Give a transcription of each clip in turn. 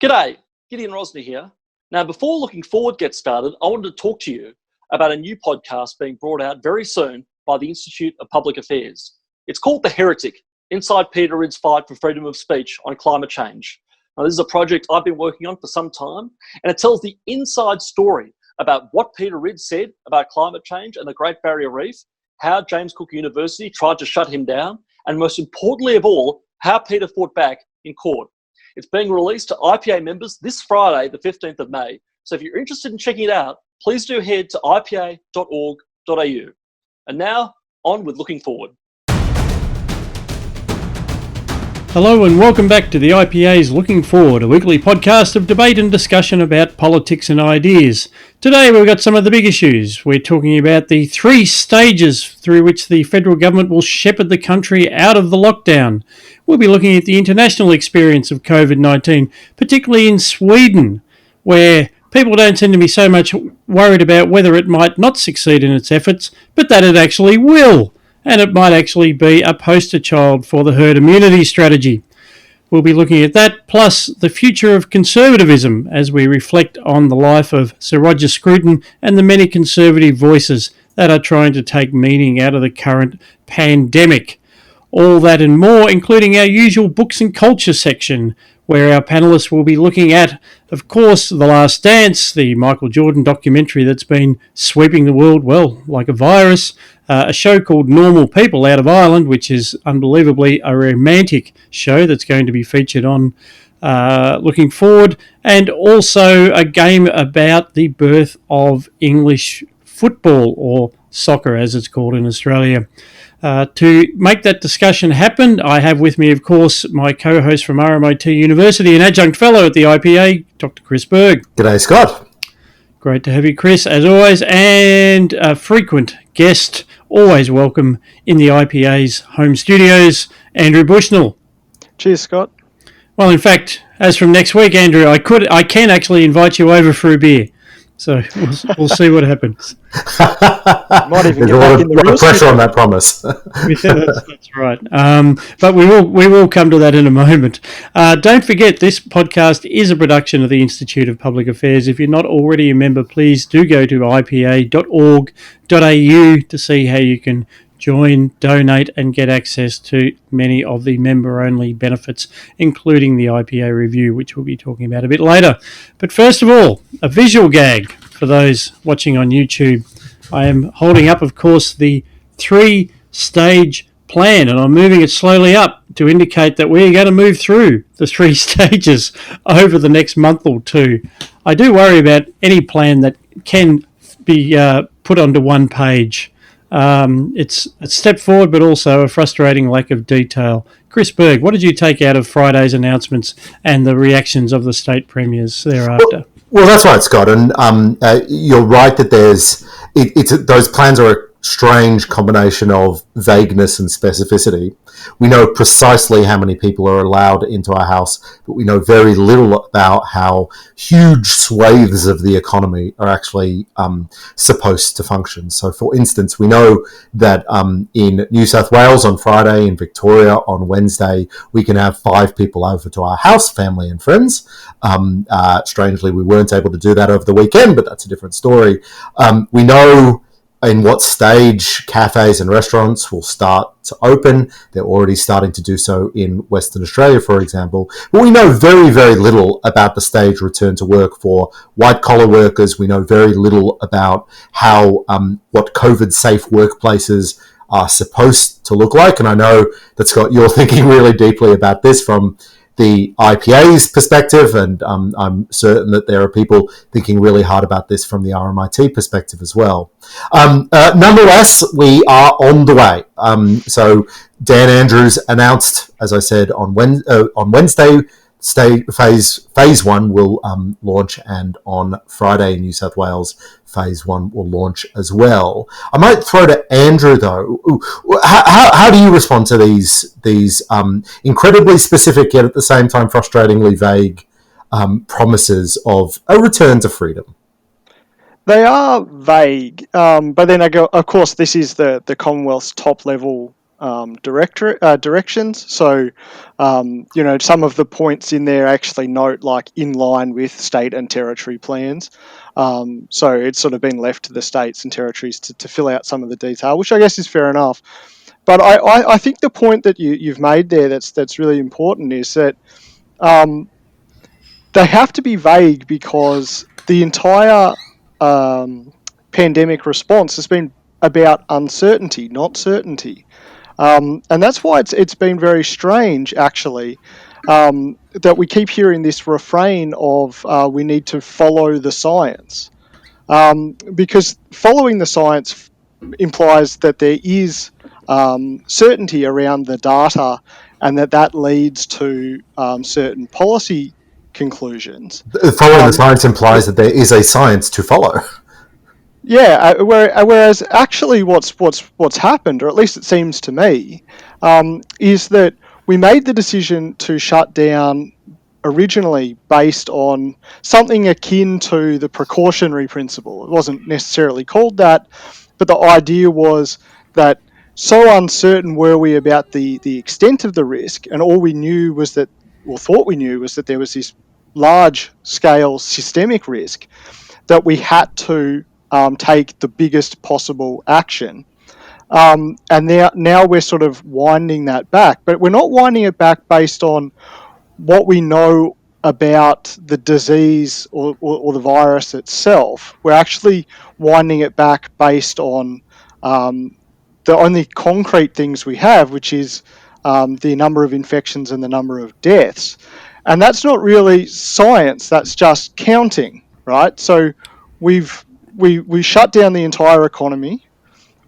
G'day, Gideon Rosner here. Now, before looking forward gets started, I wanted to talk to you about a new podcast being brought out very soon by the Institute of Public Affairs. It's called The Heretic, Inside Peter Ridd's Fight for Freedom of Speech on Climate Change. Now, this is a project I've been working on for some time, and it tells the inside story about what Peter Ridd said about climate change and the Great Barrier Reef, how James Cook University tried to shut him down, and most importantly of all, how Peter fought back in court. It's being released to IPA members this Friday, the 15th of May. So if you're interested in checking it out, please do head to ipa.org.au. And now, on with Looking Forward. Hello and welcome back to the IPA's Looking Forward, a weekly podcast of debate and discussion about politics and ideas. Today we've got some of the big issues. We're talking about the 3 stages through which the federal government will shepherd the country out of the lockdown. We'll be looking at the international experience of COVID-19, particularly in Sweden, where people don't seem to be so much worried about whether it might not succeed in its efforts, but that it actually will. And it might actually be a poster child for the herd immunity strategy. We'll be looking at that, plus the future of conservatism as we reflect on the life of Sir Roger Scruton and the many conservative voices that are trying to take meaning out of the current pandemic. All that and more, including our usual books and culture section, where our panellists will be looking at, of course, The Last Dance, the Michael Jordan documentary that's been sweeping the world, well, like a virus, a show called Normal People out of Ireland, which is unbelievably a romantic show that's going to be featured on Looking Forward, and also a game about the birth of English football, or soccer as it's called in Australia. To make that discussion happen, I have with me, of course, my co-host from RMIT University and adjunct fellow at the IPA, Dr. Chris Berg. G'day, Scott. Great to have you, Chris, as always, and a frequent guest, always welcome in the IPA's home studios, Andrew Bushnell. Cheers, Scott. Well, in fact, as from next week, Andrew, I can actually invite you over for a beer. So we'll see what happens. Might even There's a lot of pressure on that promise. Yeah, that's right. But we will come to that in a moment. Don't forget, this podcast is a production of the Institute of Public Affairs. If you're not already a member, please do go to ipa.org.au to see how you can join, donate, and get access to many of the member-only benefits, including the IPA review, which we'll be talking about a bit later. But first of all, a visual gag for those watching on YouTube. I am holding up, of course, the 3-stage plan, and I'm moving it slowly up to indicate that we're going to move through the 3 stages over the next month or two. I do worry about any plan that can be put onto one page. It's a step forward, but also a frustrating lack of detail. Chris Berg, what did you take out of Friday's announcements and the reactions of the state premiers thereafter? Well, that's right, Scott, and you're right that those plans are a strange combination of vagueness and specificity. We know precisely how many people are allowed into our house, but we know very little about how huge swathes of the economy are actually supposed to function. So, for instance, we know that in New South Wales on Friday, in Victoria on Wednesday, we can have 5 people over to our house, family and friends. Strangely, we weren't able to do that over the weekend, but that's a different story. We know in what stage cafes and restaurants will start to open. They're already starting to do so in Western Australia, for example. But we know very, very little about the staged return to work for white-collar workers. We know very little about how what COVID-safe workplaces are supposed to look like. And I know that, Scott, you're thinking really deeply about this from the IPA's perspective, and I'm certain that there are people thinking really hard about this from the RMIT perspective as well. Nonetheless, we are on the way. So Dan Andrews announced, as I said, on Wednesday, phase 1 will launch, and on Friday in New South Wales, phase 1 will launch as well. I might throw to Andrew though. How do you respond to these incredibly specific yet at the same time frustratingly vague promises of a return to freedom? They are vague, but then of course this is the Commonwealth's top level directions. So, some of the points in there actually note like in line with state and territory plans. So it's sort of been left to the states and territories to fill out some of the detail, which I guess is fair enough. But I think the point that you've made there that's really important is that they have to be vague because the entire pandemic response has been about uncertainty, not certainty. And that's why it's been very strange, actually, that we keep hearing this refrain of we need to follow the science. Because following the science implies that there is certainty around the data and that leads to certain policy conclusions. Following the science implies that there is a science to follow. Yeah, whereas actually what's happened, or at least it seems to me, is that we made the decision to shut down originally based on something akin to the precautionary principle. It wasn't necessarily called that, but the idea was that so uncertain were we about the extent of the risk, and all we knew was that, or thought we knew, was that there was this large-scale systemic risk that we had to take the biggest possible action. And now we're sort of winding that back, but we're not winding it back based on what we know about the disease or the virus itself. We're actually winding it back based on the only concrete things we have, which is the number of infections and the number of deaths. And that's not really science, that's just counting, right? So we shut down the entire economy.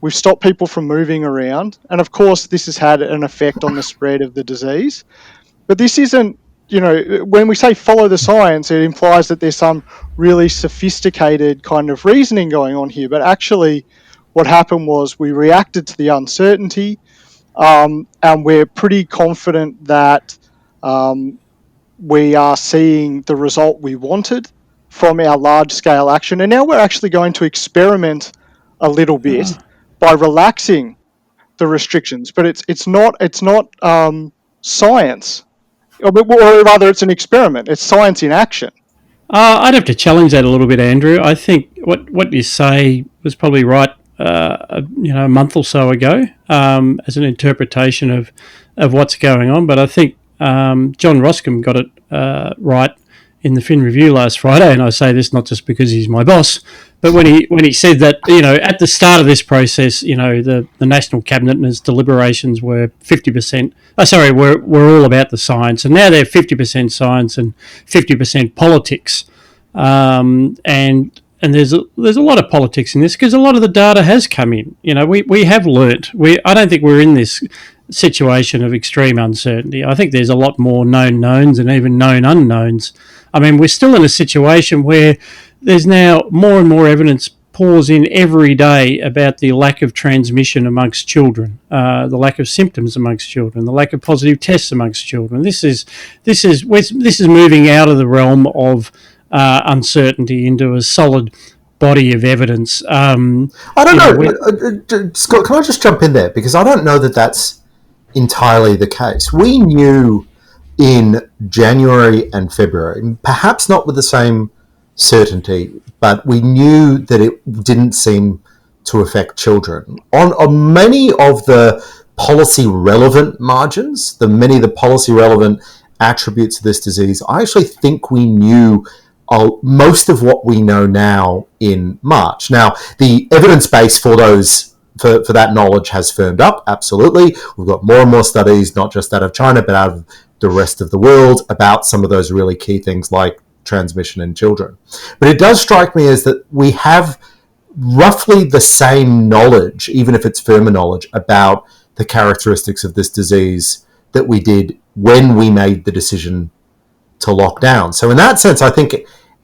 We've stopped people from moving around. And of course, this has had an effect on the spread of the disease. But this isn't, when we say follow the science, it implies that there's some really sophisticated kind of reasoning going on here. But actually, what happened was we reacted to the uncertainty, and we're pretty confident that we are seeing the result we wanted from our large-scale action. And now we're actually going to experiment a little bit by relaxing the restrictions. But it's not science. Or rather, it's an experiment. It's science in action. I'd have to challenge that a little bit, Andrew. I think what you say was probably right, a month or so ago, as an interpretation of what's going on. But I think John Roscombe got it right in the Fin Review last Friday, and I say this not just because he's my boss, but when he said that, at the start of this process, the National Cabinet and its deliberations were 50%. Were all about the science, and now they're 50% science and 50% politics. And there's a lot of politics in this because a lot of the data has come in. We have learnt. I don't think we're in this situation of extreme uncertainty. I think there's a lot more known knowns and even known unknowns. I mean, we're still in a situation where there's now more and more evidence pours in every day about the lack of transmission amongst children, the lack of symptoms amongst children, the lack of positive tests amongst children. This is moving out of the realm of uncertainty into a solid body of evidence. I don't know, Scott. Can I just jump in there, because I don't know that that's entirely the case. We knew in January and February, perhaps not with the same certainty, but we knew that it didn't seem to affect children. On many of the policy relevant margins, many of the policy relevant attributes of this disease, I actually think we knew most of what we know now in March. Now, the evidence base for that knowledge has firmed up, absolutely. We've got more and more studies, not just out of China, but out of the rest of the world, about some of those really key things like transmission in children. But it does strike me as that we have roughly the same knowledge, even if it's firmer knowledge, about the characteristics of this disease that we did when we made the decision to lock down. So in that sense, I think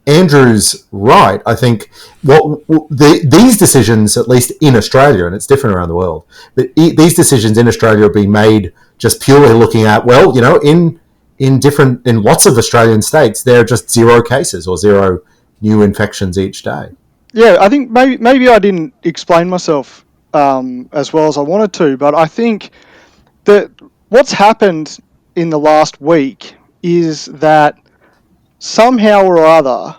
Andrew's right. I think these decisions, at least in Australia, and it's different around the world, but these decisions in Australia are being made just purely looking at, in lots of Australian states, there are just 0 cases or 0 new infections each day. Yeah, I think maybe I didn't explain myself as well as I wanted to, but I think what's happened in the last week is that somehow or other,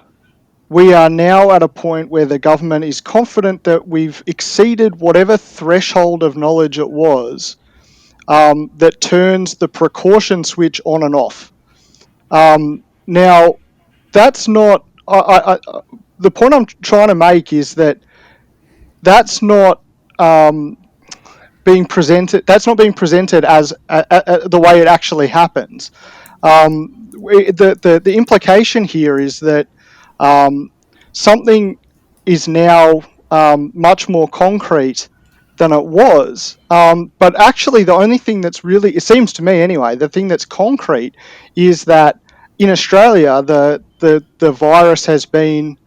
we are now at a point where the government is confident that we've exceeded whatever threshold of knowledge it was that turns the precaution switch on and off. Now, that's not... the point I'm trying to make is that that's not being presented. That's not being presented as the way it actually happens. The implication here is that something is now much more concrete than it was. But actually, the only thing that's really, it seems to me anyway, the thing that's concrete is that in Australia, the virus has been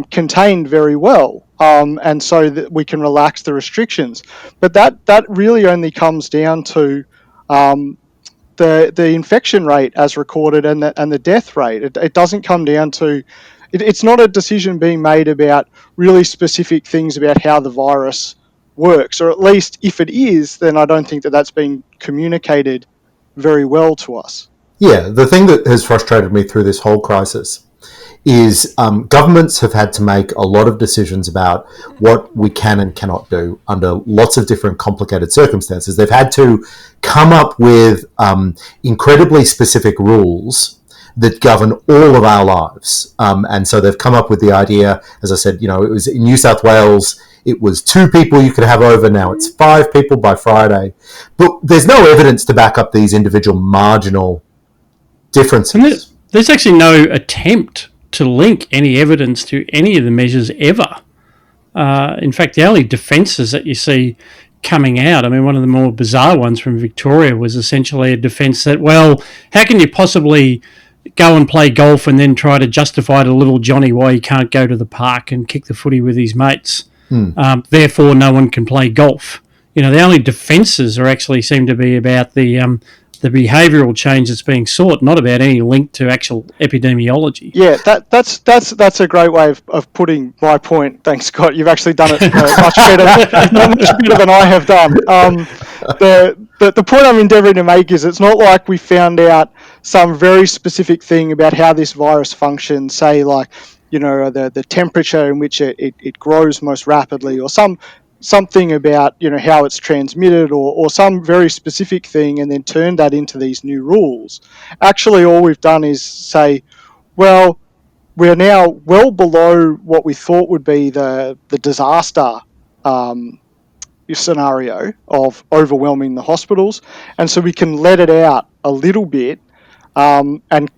contained very well, and so that we can relax the restrictions. But that really only comes down to the infection rate as recorded and the death rate. It doesn't come down to... It's not a decision being made about really specific things about how the virus works, or at least if it is, then I don't think that that's been communicated very well to us. Yeah, the thing that has frustrated me through this whole crisis is governments have had to make a lot of decisions about what we can and cannot do under lots of different complicated circumstances. They've had to come up with incredibly specific rules that govern all of our lives. And so they've come up with the idea, as I said, it was in New South Wales, it was 2 people you could have over, now it's 5 people by Friday. But there's no evidence to back up these individual marginal differences. And there's actually no attempt to link any evidence to any of the measures ever. In fact, the only defences that you see coming out, I mean, one of the more bizarre ones from Victoria was essentially a defence that, well, how can you possibly go and play golf and then try to justify to little Johnny why he can't go to the park and kick the footy with his mates? Therefore, no one can play golf. The only defences actually seem to be about the behavioural change that's being sought, not about any link to actual epidemiology. Yeah, that's a great way of putting my point. Thanks, Scott. You've actually done it much better than I have done. The point I'm endeavouring to make is it's not like we found out some very specific thing about how this virus functions, say like, the temperature in which it grows most rapidly, or something about how it's transmitted, or some very specific thing, and then turn that into these new rules. Actually, all we've done is say, well, we're now well below what we thought would be the disaster scenario of overwhelming the hospitals, and so we can let it out a little bit, and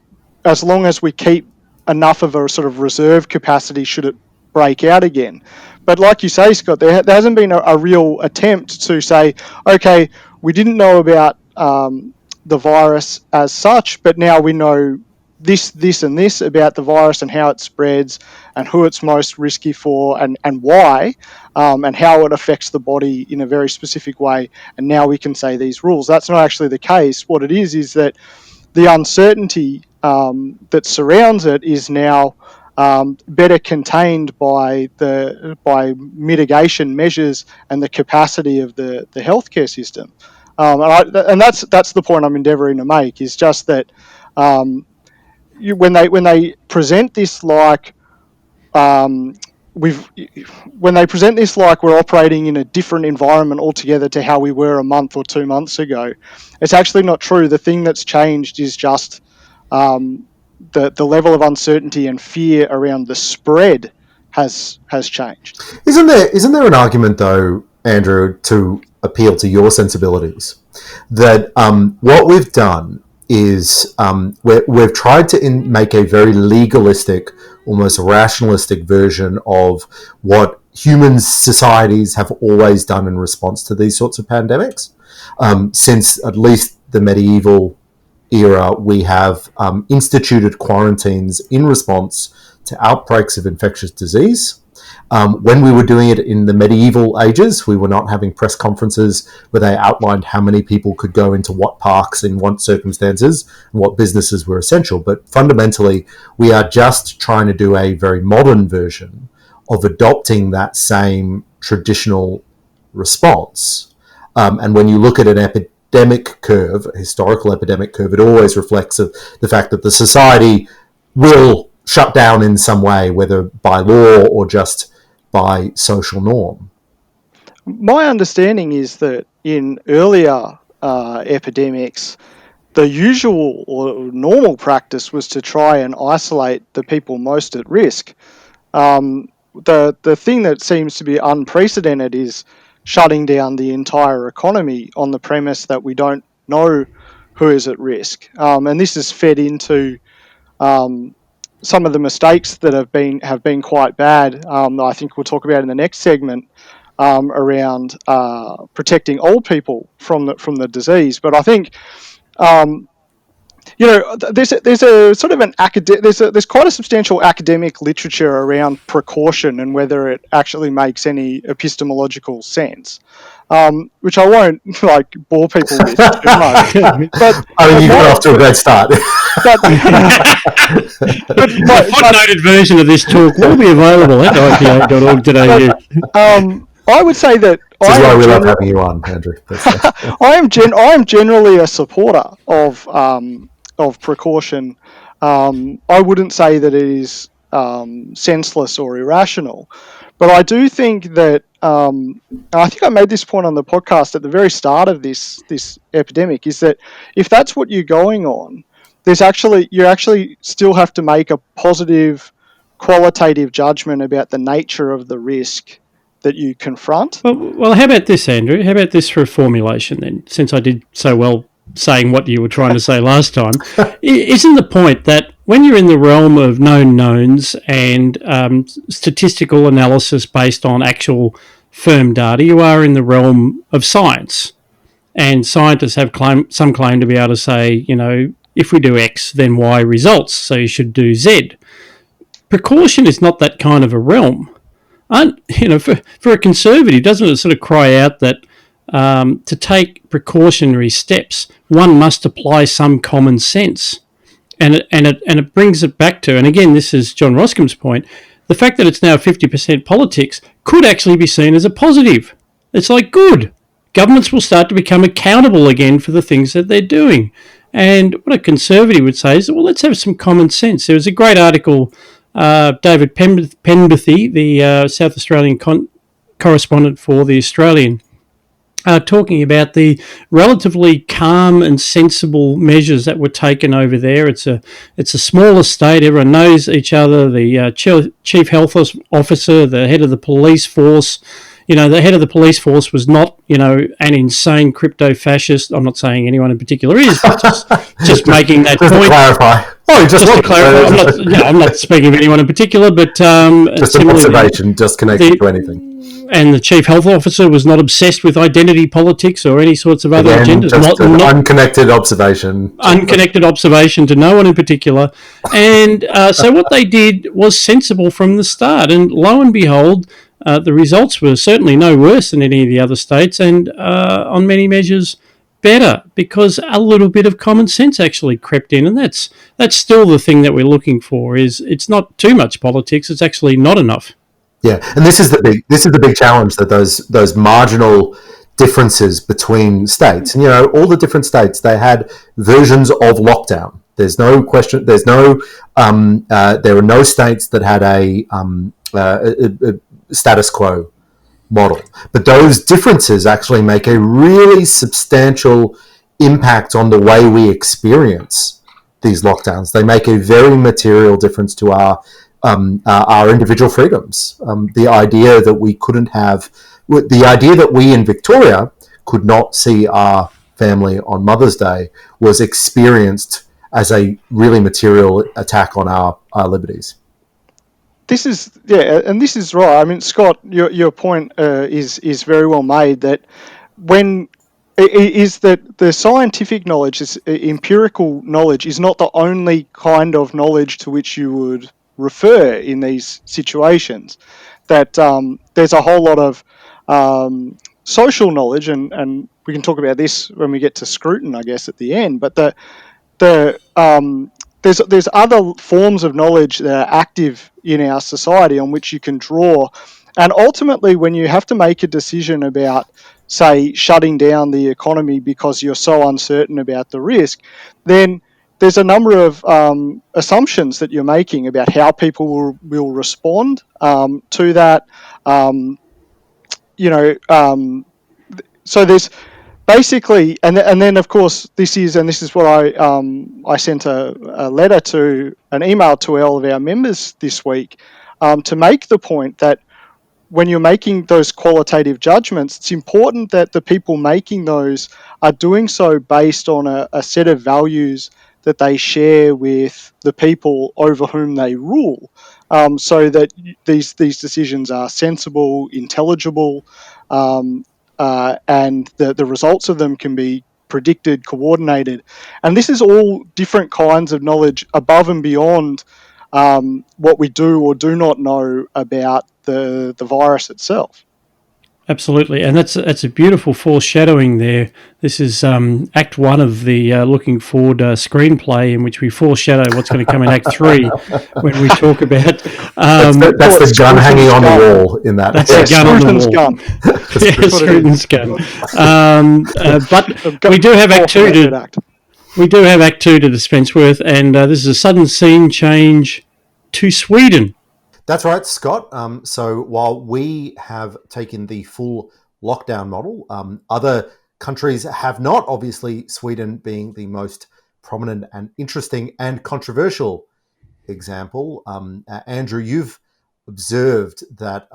as long as we keep enough of a sort of reserve capacity should it break out again. But like you say, Scott, there hasn't been a real attempt to say, okay, we didn't know about the virus as such, but now we know this and this about the virus and how it spreads and who it's most risky for and why, and how it affects the body in a very specific way. And now we can say these rules. That's not actually the case. What it is that the uncertainty that surrounds it is now better contained by mitigation measures and the capacity of the healthcare system. And that's the point I'm endeavouring to make, is just that when they present this like when they present this like we're operating in a different environment altogether to how we were a month or 2 months ago, it's actually not true. The thing that's changed is just the level of uncertainty and fear around the spread has changed. Isn't there an argument, though, Andrew, to appeal to your sensibilities, that what we've done is we've tried to make a very legalistic, almost rationalistic version of what human societies have always done in response to these sorts of pandemics. Since at least the medieval era, we have instituted quarantines in response to outbreaks of infectious disease. When we were doing it in the medieval ages, we were not having press conferences where they outlined how many people could go into what parks in what circumstances and what businesses were essential. But fundamentally, we are just trying to do a very modern version of adopting that same traditional response. And when you look at an epidemic curve, a historical epidemic curve, it always reflects the fact that the society will shut down in some way, whether by law or just by social norm. My understanding is that in earlier epidemics, the usual or normal practice was to try and isolate the people most at risk. The thing that seems to be unprecedented is shutting down the entire economy on the premise that we don't know who is at risk, and this has fed into some of the mistakes that have been quite bad. I think we'll talk about in the next segment around protecting old people from the disease. But I think there's a sort of an there's quite a substantial academic literature around precaution and whether it actually makes any epistemological sense, which I won't bore people with too much. But I mean, you got off to a great start. The footnoted version of this talk will be available at ipa.org.au. I would say that this is why we love having you on, Andrew. I am generally a supporter of precaution. I wouldn't say that it is senseless or irrational, but I do think that I think I made this point on the podcast at the very start of this epidemic, is that if that's what you're going on, you actually still have to make a positive, qualitative judgment about the nature of the risk that you confront. Well, how about this, Andrew? How about this for a formulation then, since I did so well saying what you were trying to say last time? Isn't the point that when you're in the realm of known knowns and statistical analysis based on actual firm data, you are in the realm of science? And scientists have some claim to be able to say, if we do X, then Y results, so you should do Z. Precaution is not that kind of a realm. For a conservative, doesn't it sort of cry out that to take precautionary steps, one must apply some common sense, and it brings it back to, and again, this is John Roscombe's point, the fact that it's now 50% politics could actually be seen as a positive. It's like, good, governments will start to become accountable again for the things that they're doing. And what a conservative would say is, well, let's have some common sense. There was a great article. David Penberthy, the South Australian correspondent for The Australian, talking about the relatively calm and sensible measures that were taken over there. It's a smaller state. Everyone knows each other. The chief health officer, the head of the police force. The head of the police force was not, an insane crypto-fascist. I'm not saying anyone in particular is, but just making that point. To clarify. Oh, just to clarify. I'm not speaking of anyone in particular, but just an observation, just connected to anything. And the chief health officer was not obsessed with identity politics or any sorts of other agendas. Just an unconnected observation. Unconnected observation to no one in particular. And so what they did was sensible from the start. And lo and behold, the results were certainly no worse than any of the other states, and on many measures better, because a little bit of common sense actually crept in. And that's still the thing that we're looking for. Is it's not too much politics; it's actually not enough. Yeah, and this is the big challenge, that those marginal differences between states, and all the different states, they had versions of lockdown. There's no question. There are no states that had a status quo model, but those differences actually make a really substantial impact on the way we experience these lockdowns. They make a very material difference to our individual freedoms. The idea that we in Victoria could not see our family on Mother's Day was experienced as a really material attack on our liberties. This is right. I mean, Scott, your point is very well made. That that the scientific knowledge, is empirical knowledge, is not the only kind of knowledge to which you would refer in these situations. That there's a whole lot of social knowledge, and we can talk about this when we get to Scruton, I guess, at the end. But there's other forms of knowledge that are active in our society on which you can draw, and ultimately, when you have to make a decision about say, shutting down the economy because you're so uncertain about the risk, then there's a number of assumptions that you're making about how people will respond to that. You know, so there's basically, and then of course this is what I sent a letter to an email to all of our members this week to make the point that when you're making those qualitative judgments, it's important that the people making those are doing so based on a set of values that they share with the people over whom they rule, so that these decisions are sensible, intelligible, um, and the results of them can be predicted, coordinated. And this is all different kinds of knowledge above and beyond what we do or do not know about the virus itself. Absolutely, and that's a beautiful foreshadowing there. This is Act 1 of the Looking Forward screenplay, in which we foreshadow what's going to come in Act 3 when we talk about... that's the gun hanging on the wall in that. That's the gun on the wall. Gun. Yeah, Scruton's gun. But we do have Act 2 to dispense with, and this is a sudden scene change to Sweden. That's right, Scott. So while we have taken the full lockdown model, other countries have not, obviously Sweden being the most prominent and interesting and controversial example. Andrew, you've observed that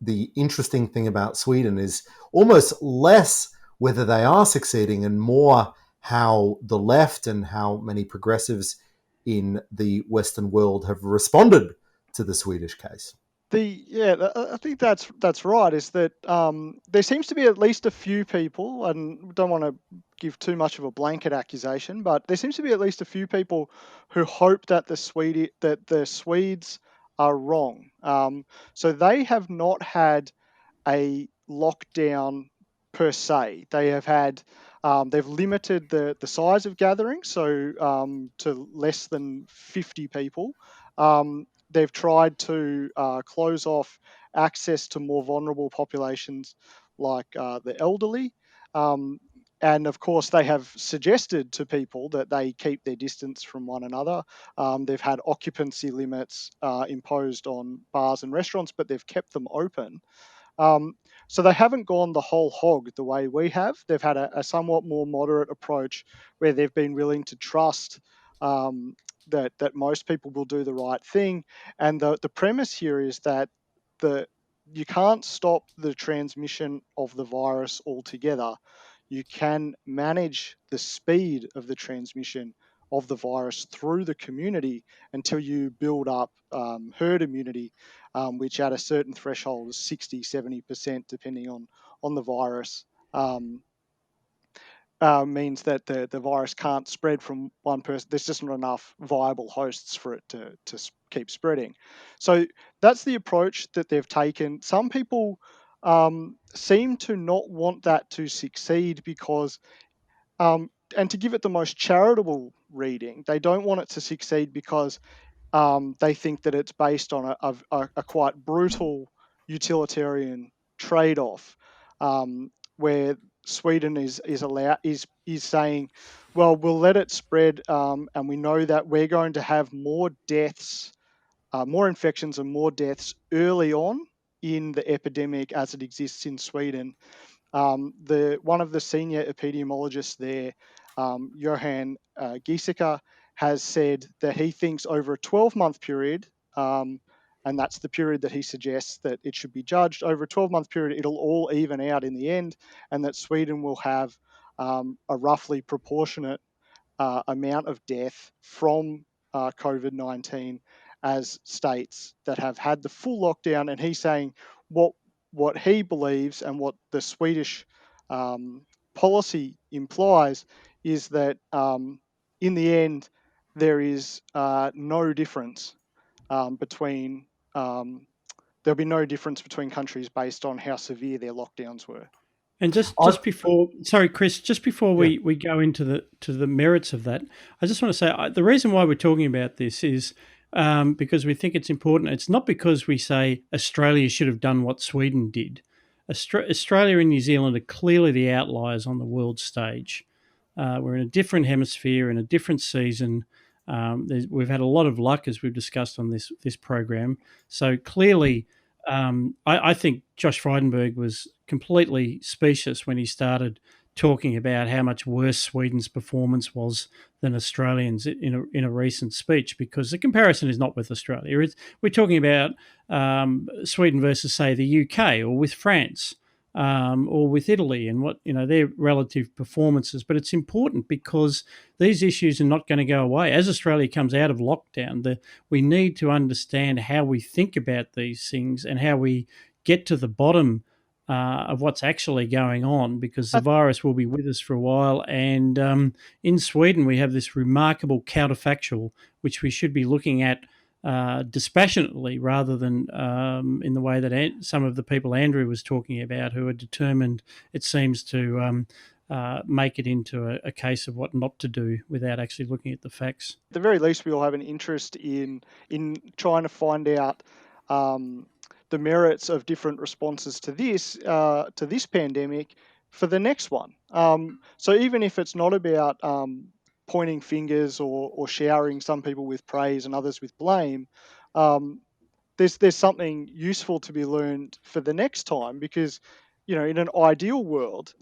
the interesting thing about Sweden is almost less whether they are succeeding and more how the left and how many progressives in the Western world have responded to the Swedish case. I think that's right. Is that there seems to be at least a few people, and don't want to give too much of a blanket accusation, but there seems to be at least a few people who hope that the Swedes are wrong. So they have not had a lockdown per se. They have had they've limited the size of gatherings, so to less than 50 people. They've tried to close off access to more vulnerable populations like the elderly. And of course, they have suggested to people that they keep their distance from one another. They've had occupancy limits imposed on bars and restaurants, but they've kept them open. So they haven't gone the whole hog the way we have. They've had a somewhat more moderate approach where they've been willing to trust that most people will do the right thing. And the premise here is that you can't stop the transmission of the virus altogether. You can manage the speed of the transmission of the virus through the community until you build up herd immunity, which at a certain threshold is 60, 70%, depending on the virus, means that the virus can't spread from one person. There's just not enough viable hosts for it to keep spreading. So that's the approach that they've taken. Some people seem to not want that to succeed because and to give it the most charitable reading, they don't want it to succeed because they think that it's based on a quite brutal utilitarian trade-off, where Sweden is saying, well, we'll let it spread, and we know that we're going to have more deaths, more infections, and more deaths early on in the epidemic as it exists in Sweden. One of the senior epidemiologists there, Johan Giesecke, has said that he thinks over a 12-month period, and that's the period that he suggests that it should be judged, over a 12-month period, it'll all even out in the end, and that Sweden will have a roughly proportionate amount of death from COVID-19 as states that have had the full lockdown. And he's saying what he believes and what the Swedish policy implies is that in the end there is no difference between there'll be no difference between countries based on how severe their lockdowns were. And just before, sorry, Chris, just before we go into the merits of that, I just want to say the reason why we're talking about this is because we think it's important. It's not because we say Australia should have done what Sweden did. Australia and New Zealand are clearly the outliers on the world stage. We're in a different hemisphere, in a different season. We've had a lot of luck, as we've discussed on this program. So clearly, I think Josh Frydenberg was completely specious when he started talking about how much worse Sweden's performance was than Australians in a recent speech, because the comparison is not with Australia. We're talking about Sweden versus, say, the UK, or with France, or with Italy, and what their relative performances. But it's important because these issues are not going to go away as Australia comes out of lockdown. We need to understand how we think about these things and how we get to the bottom of what's actually going on, because the virus will be with us for a while. And in Sweden, we have this remarkable counterfactual, which we should be looking at dispassionately, rather than in the way that some of the people Andrew was talking about, who are determined, it seems, to make it into a case of what not to do without actually looking at the facts. At the very least, we all have an interest in trying to find out the merits of different responses to this pandemic for the next one. So even if it's not about pointing fingers or showering some people with praise and others with blame, there's something useful to be learned for the next time, because in an ideal world,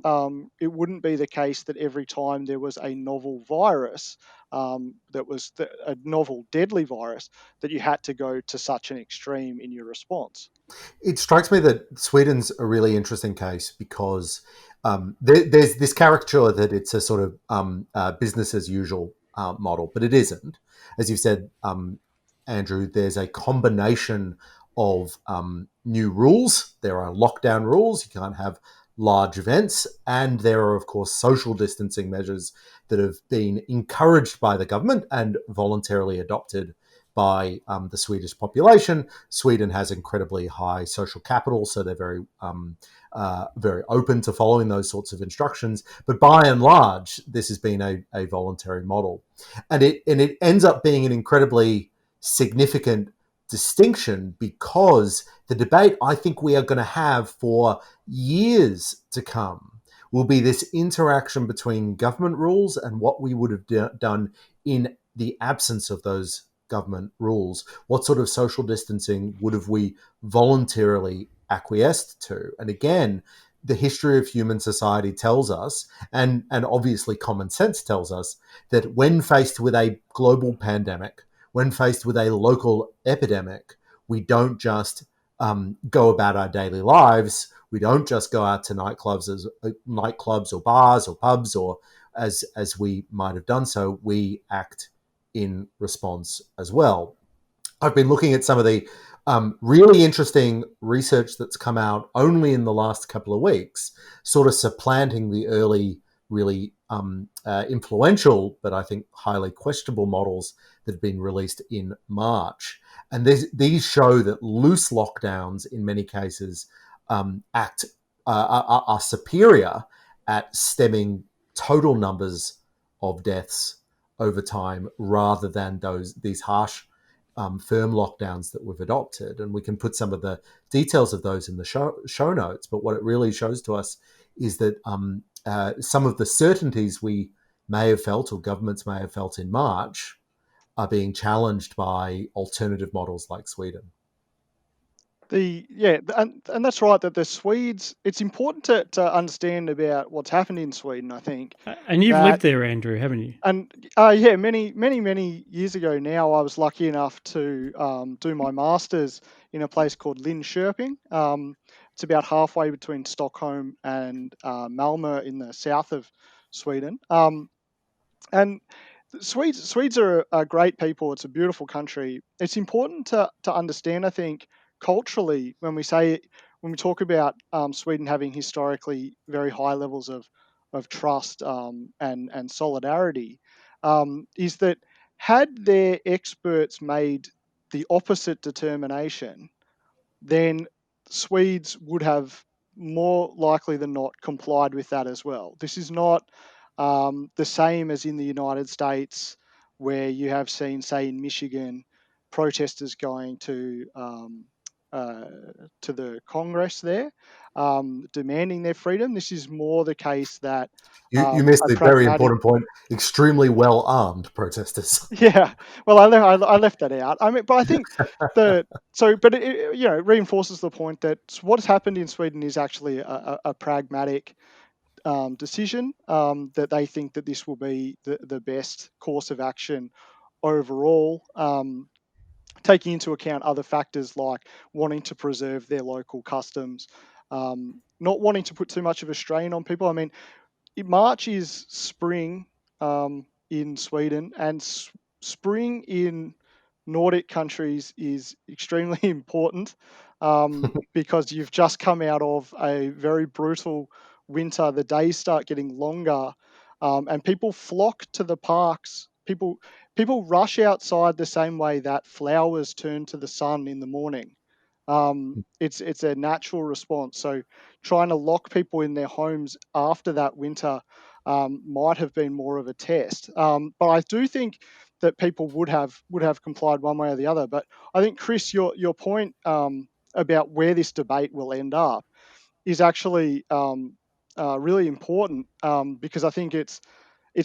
it wouldn't be the case that every time there was a novel virus, that was a novel deadly virus, that you had to go to such an extreme in your response. It strikes me that Sweden's a really interesting case because there's this caricature that it's a sort of business as usual model, but it isn't. As you said, Andrew, there's a combination of new rules. There are lockdown rules. You can't have large events. And there are, of course, social distancing measures that have been encouraged by the government and voluntarily adopted by the Swedish population. Sweden has incredibly high social capital, so they're very open to following those sorts of instructions. But by and large, this has been a voluntary model. And it ends up being an incredibly significant distinction, because the debate I think we are going to have for years to come will be this interaction between government rules and what we would have done in the absence of those government rules. What sort of social distancing would have we voluntarily acquiesced to? And again, the history of human society tells us, and obviously common sense tells us, that when faced with a global pandemic, when faced with a local epidemic, we don't just go about our daily lives. We don't just go out to nightclubs or bars or pubs, or as we might have done so. We act in response as well. I've been looking at some of the really interesting research that's come out only in the last couple of weeks, sort of supplanting the early, really influential, but I think highly questionable models that have been released in March. And these show that loose lockdowns, in many cases, are superior at stemming total numbers of deaths over time, rather than these harsh firm lockdowns that we've adopted. And we can put some of the details of those in the show notes. But what it really shows to us is that some of the certainties we may have felt, or governments may have felt in March, are being challenged by alternative models like Sweden. And that's right, that the Swedes, it's important to understand about what's happened in Sweden, I think. And you've lived there, Andrew, haven't you? And many years ago now, I was lucky enough to do my master's in a place called Linköping. It's about halfway between Stockholm and Malmö in the south of Sweden. And Swedes are a great people. It's a beautiful country. It's important to understand, I think, culturally, when we talk about Sweden having historically very high levels of trust and solidarity, is that had their experts made the opposite determination, then Swedes would have more likely than not complied with that as well. This is not the same as in the United States, where you have seen, say, in Michigan, protesters going to the Congress there, demanding their freedom. This is more the case that You missed a a very pragmatic. important point. Extremely well armed protesters. Yeah, well, I left that out. I mean, but I think but it reinforces the point that what has happened in Sweden is actually a pragmatic decision, that they think that this will be the best course of action overall, taking into account other factors like wanting to preserve their local customs, not wanting to put too much of a strain on people. I mean, March is spring in Sweden, and spring in Nordic countries is extremely important, because you've just come out of a very brutal winter. The days start getting longer, and people flock to the parks. People rush outside the same way that flowers turn to the sun in the morning. It's a natural response. So trying to lock people in their homes after that winter might have been more of a test. But I do think that people would have complied one way or the other. But I think, Chris, your point about where this debate will end up is actually really important, because I think it's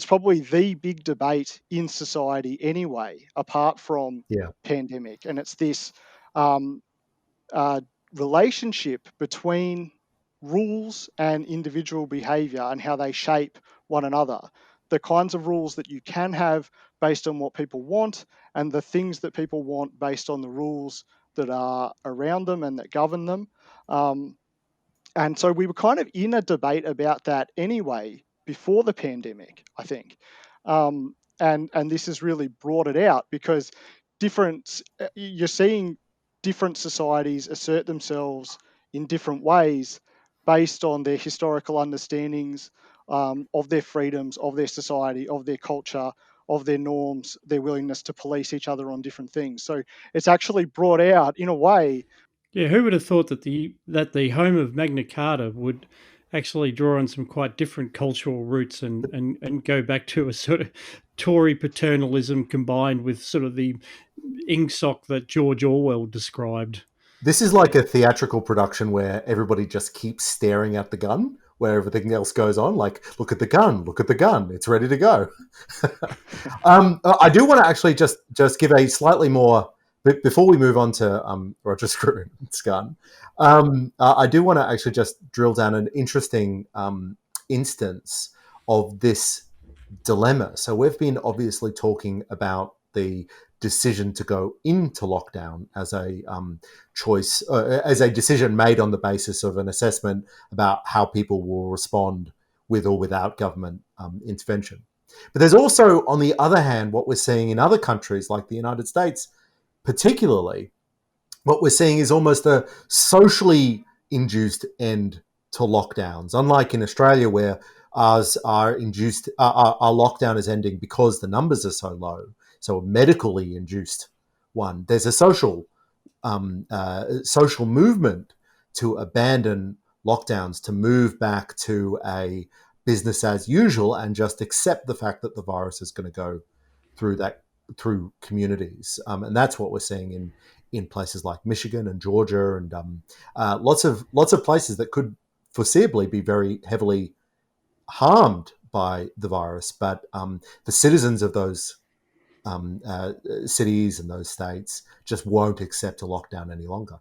probably the big debate in society anyway, apart from Yeah. pandemic, and it's this um, uh, relationship between rules and individual behavior and how they shape one another. The kinds of rules that you can have based on what people want, and the things that people want based on the rules that are around them and that govern them. Um, and so we were kind of in a debate about that anyway before the pandemic, I think. And this has really brought it out, because you're seeing different societies assert themselves in different ways based on their historical understandings, of their freedoms, of their society, of their culture, of their norms, their willingness to police each other on different things. So it's actually brought out, in a way. Yeah, who would have thought that the home of Magna Carta would actually draw on some quite different cultural roots and go back to a sort of Tory paternalism combined with sort of the ingsoc that George Orwell described. This is like a theatrical production where everybody just keeps staring at the gun, where everything else goes on. Like, look at the gun, look at the gun, it's ready to go. I do want to actually just give a slightly more, before we move on to Roger Scruton's gun. I do want to actually just drill down an interesting instance of this dilemma. So we've been obviously talking about the decision to go into lockdown as a choice, as a decision made on the basis of an assessment about how people will respond with or without government intervention. But there's also, on the other hand, what we're seeing in other countries like the United States, particularly, what we're seeing is almost a socially induced end to lockdowns. Unlike in Australia, where ours are induced, our lockdown is ending because the numbers are so low, so a medically induced one. There's a social movement to abandon lockdowns, to move back to a business as usual and just accept the fact that the virus is going to go through communities, and that's what we're seeing in places like Michigan and Georgia, and lots of places that could foreseeably be very heavily harmed by the virus, but the citizens of those cities and those states just won't accept a lockdown any longer.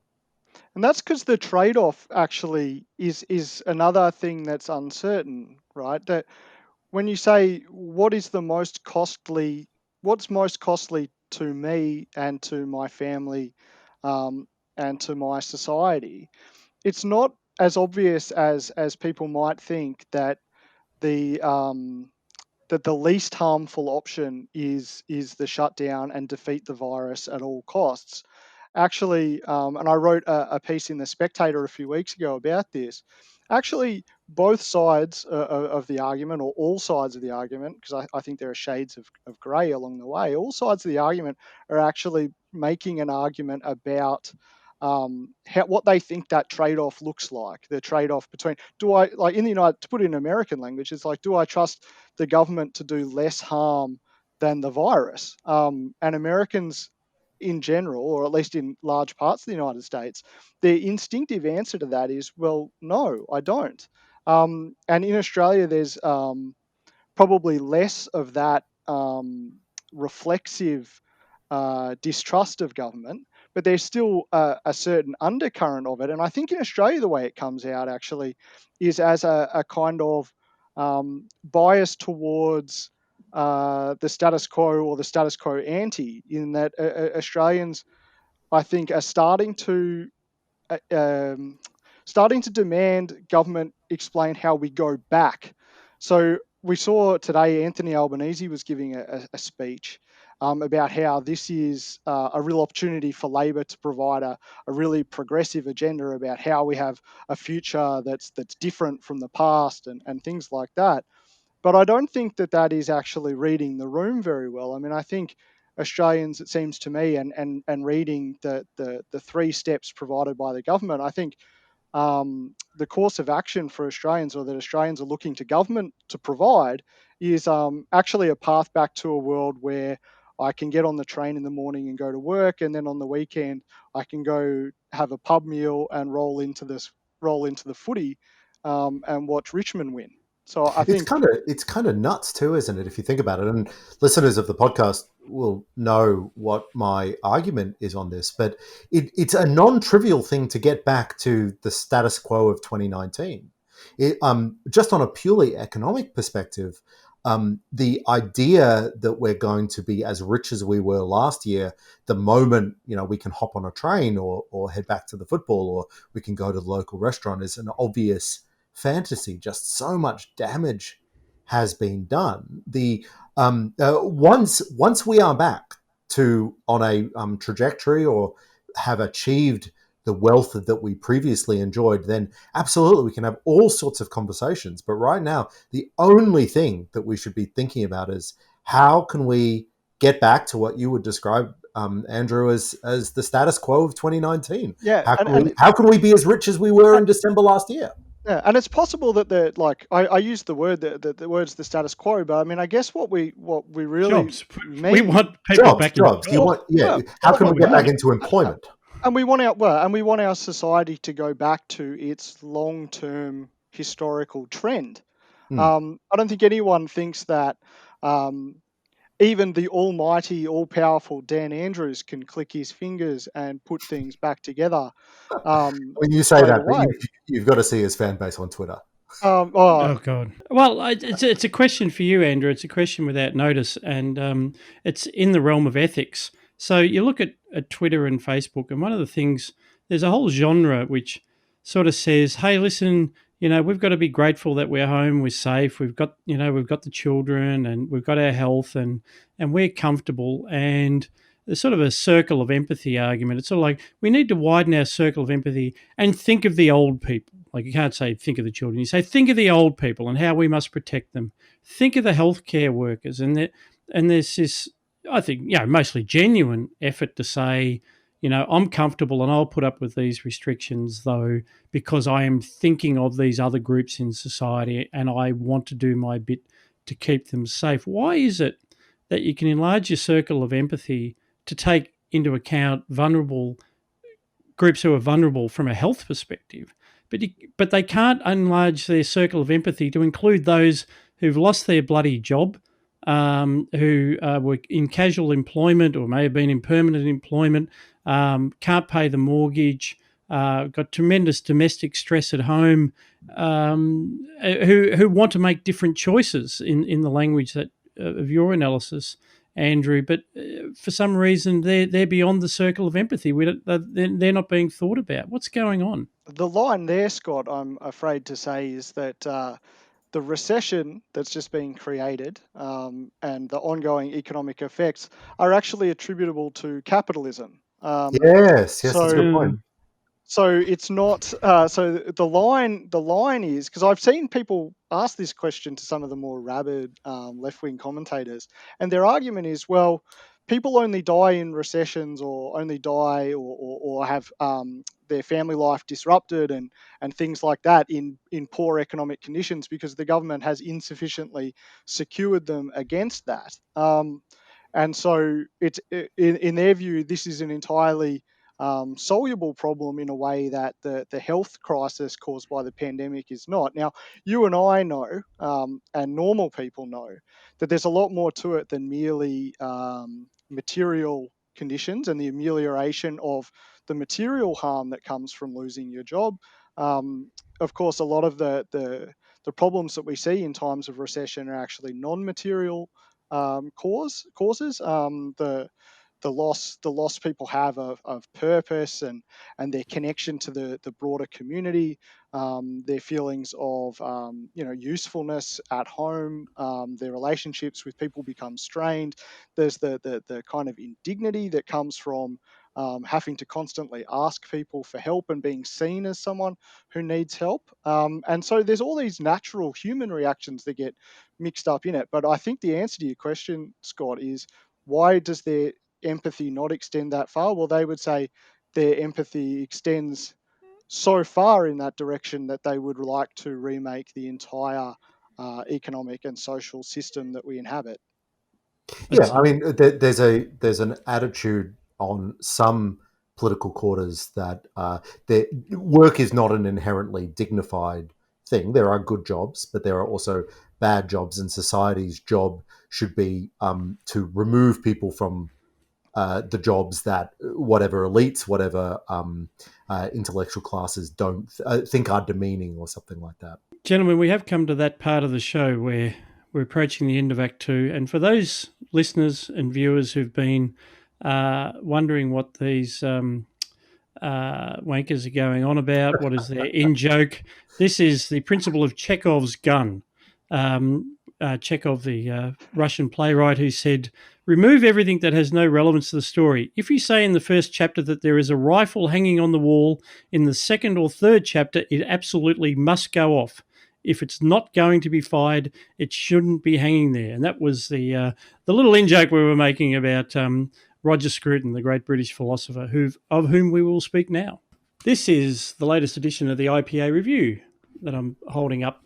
And that's because the trade-off actually is another thing that's uncertain, right? That when you say what's most costly to me and to my family, and to my society, it's not as obvious as people might think that the least harmful option is the shutdown and defeat the virus at all costs. Actually, and I wrote a piece in the Spectator a few weeks ago about this. Actually, both sides of the argument, or all sides of the argument, because I think there are shades of grey along the way, all sides of the argument are actually making an argument about what they think that trade-off looks like. The trade-off between, do I, like in the United, to put it in American language, it's like, do I trust the government to do less harm than the virus? And Americans in general, or at least in large parts of the United States, the instinctive answer to that is, well, no, I don't. And in Australia, there's probably less of that reflexive distrust of government, but there's still a certain undercurrent of it. And I think in Australia, the way it comes out actually is as a kind of bias towards the status quo or the status quo ante, in that Australians, I think, are uh, um, starting to demand government explain how we go back. So we saw today Anthony Albanese was giving a speech about how this is a real opportunity for Labor to provide a really progressive agenda about how we have a future that's different from the past, and things like that. But I don't think that that is actually reading the room very well. I mean, I think Australians, it seems to me, and reading the three steps provided by the government, I think the course of action for Australians, or that Australians are looking to government to provide, is actually a path back to a world where I can get on the train in the morning and go to work, and then on the weekend I can go have a pub meal and roll into the footy, and watch Richmond win. So I think, It's kind of nuts too, isn't it? If you think about it, and listeners of the podcast will know what my argument is on this, but it's a non-trivial thing to get back to the status quo of 2019. Just on a purely economic perspective, the idea that we're going to be as rich as we were last year, the moment we can hop on a train or head back to the football, or we can go to the local restaurant, is an obvious fantasy. Just so much damage has been done. The once we are back to on a trajectory, or have achieved the wealth that we previously enjoyed, then absolutely we can have all sorts of conversations. But right now, the only thing that we should be thinking about is how can we get back to what you would describe, Andrew, as the status quo of 2019. yeah, How can we be as rich as we were in December last year? yeah, and it's possible that I use the word the words the status quo, but I mean, I guess what we really Jobs. We mean, want people back in Jobs. You want, yeah. well, How That's can what we we get back want. into employment? and we want our society to go back to its long-term historical trend. Hmm. I don't think anyone thinks that um, even the almighty, all-powerful Dan Andrews can click his fingers and put things back together When you say straight that, but away. you've got to see his fan base on Twitter. Oh, Oh God. Well, it's a question for you, Andrew. It's a question without notice, and it's in the realm of ethics. So you look at Twitter and Facebook, and one of the things, there's a whole genre which sort of says, "Hey, listen, we've got to be grateful that we're home, we're safe, we've got the children, and we've got our health, and we're comfortable." And there's sort of a circle of empathy argument. It's sort of like we need to widen our circle of empathy and think of the old people. Like you can't say think of the children. You say think of the old people and how we must protect them. Think of the healthcare workers, and there's this, I think, mostly genuine effort to say, I'm comfortable and I'll put up with these restrictions though because I am thinking of these other groups in society and I want to do my bit to keep them safe. Why is it that you can enlarge your circle of empathy to take into account vulnerable groups who are vulnerable from a health perspective, but they can't enlarge their circle of empathy to include those who've lost their bloody job, who were in casual employment or may have been in permanent employment, can't pay the mortgage, got tremendous domestic stress at home, who want to make different choices in the language that of your analysis, Andrew, but for some reason they're beyond the circle of empathy. They're not being thought about. What's going on? the line there, Scott, I'm afraid to say, is that the recession that's just been created, and the ongoing economic effects are actually attributable to capitalism. Yes, that's a good So point. so it's not. So the line is, because I've seen people ask this question to some of the more rabid left wing commentators, and their argument is, well, people only die in recessions, or only die, or have their family life disrupted, and things like that in poor economic conditions because the government has insufficiently secured them against that. And so it's in their view, this is an entirely soluble problem in a way that the health crisis caused by the pandemic is not. Now, you and I know, and normal people know, that there's a lot more to it than merely material conditions and the amelioration of the material harm that comes from losing your job. Of course, a lot of the problems that we see in times of recession are actually non-material causes. The loss people have of purpose and their connection to the broader community, their feelings of usefulness at home, their relationships with people become strained. There's the kind of indignity that comes from having to constantly ask people for help and being seen as someone who needs help. And so there's all these natural human reactions that get mixed up in it. But I think the answer to your question, Scott, is why does their empathy not extend that far? Well, they would say their empathy extends so far in that direction that they would like to remake the entire economic and social system that we inhabit. Yeah, I mean, there's an attitude on some political quarters that work is not an inherently dignified thing. There are good jobs, but there are also bad jobs, and society's job should be to remove people from the jobs that whatever elites, whatever intellectual classes don't think are demeaning or something like that. Gentlemen, we have come to that part of the show where we're approaching the end of Act 2. And for those listeners and viewers who've been wondering what these wankers are going on about, what is their in-joke, this is the principle of Chekhov's gun. Chekhov, the Russian playwright, who said, remove everything that has no relevance to the story. If you say in the first chapter that there is a rifle hanging on the wall, in the second or third chapter, it absolutely must go off. If it's not going to be fired, it shouldn't be hanging there. And that was the little in-joke we were making about Roger Scruton, the great British philosopher, of whom we will speak now. This is the latest edition of the IPA Review that I'm holding up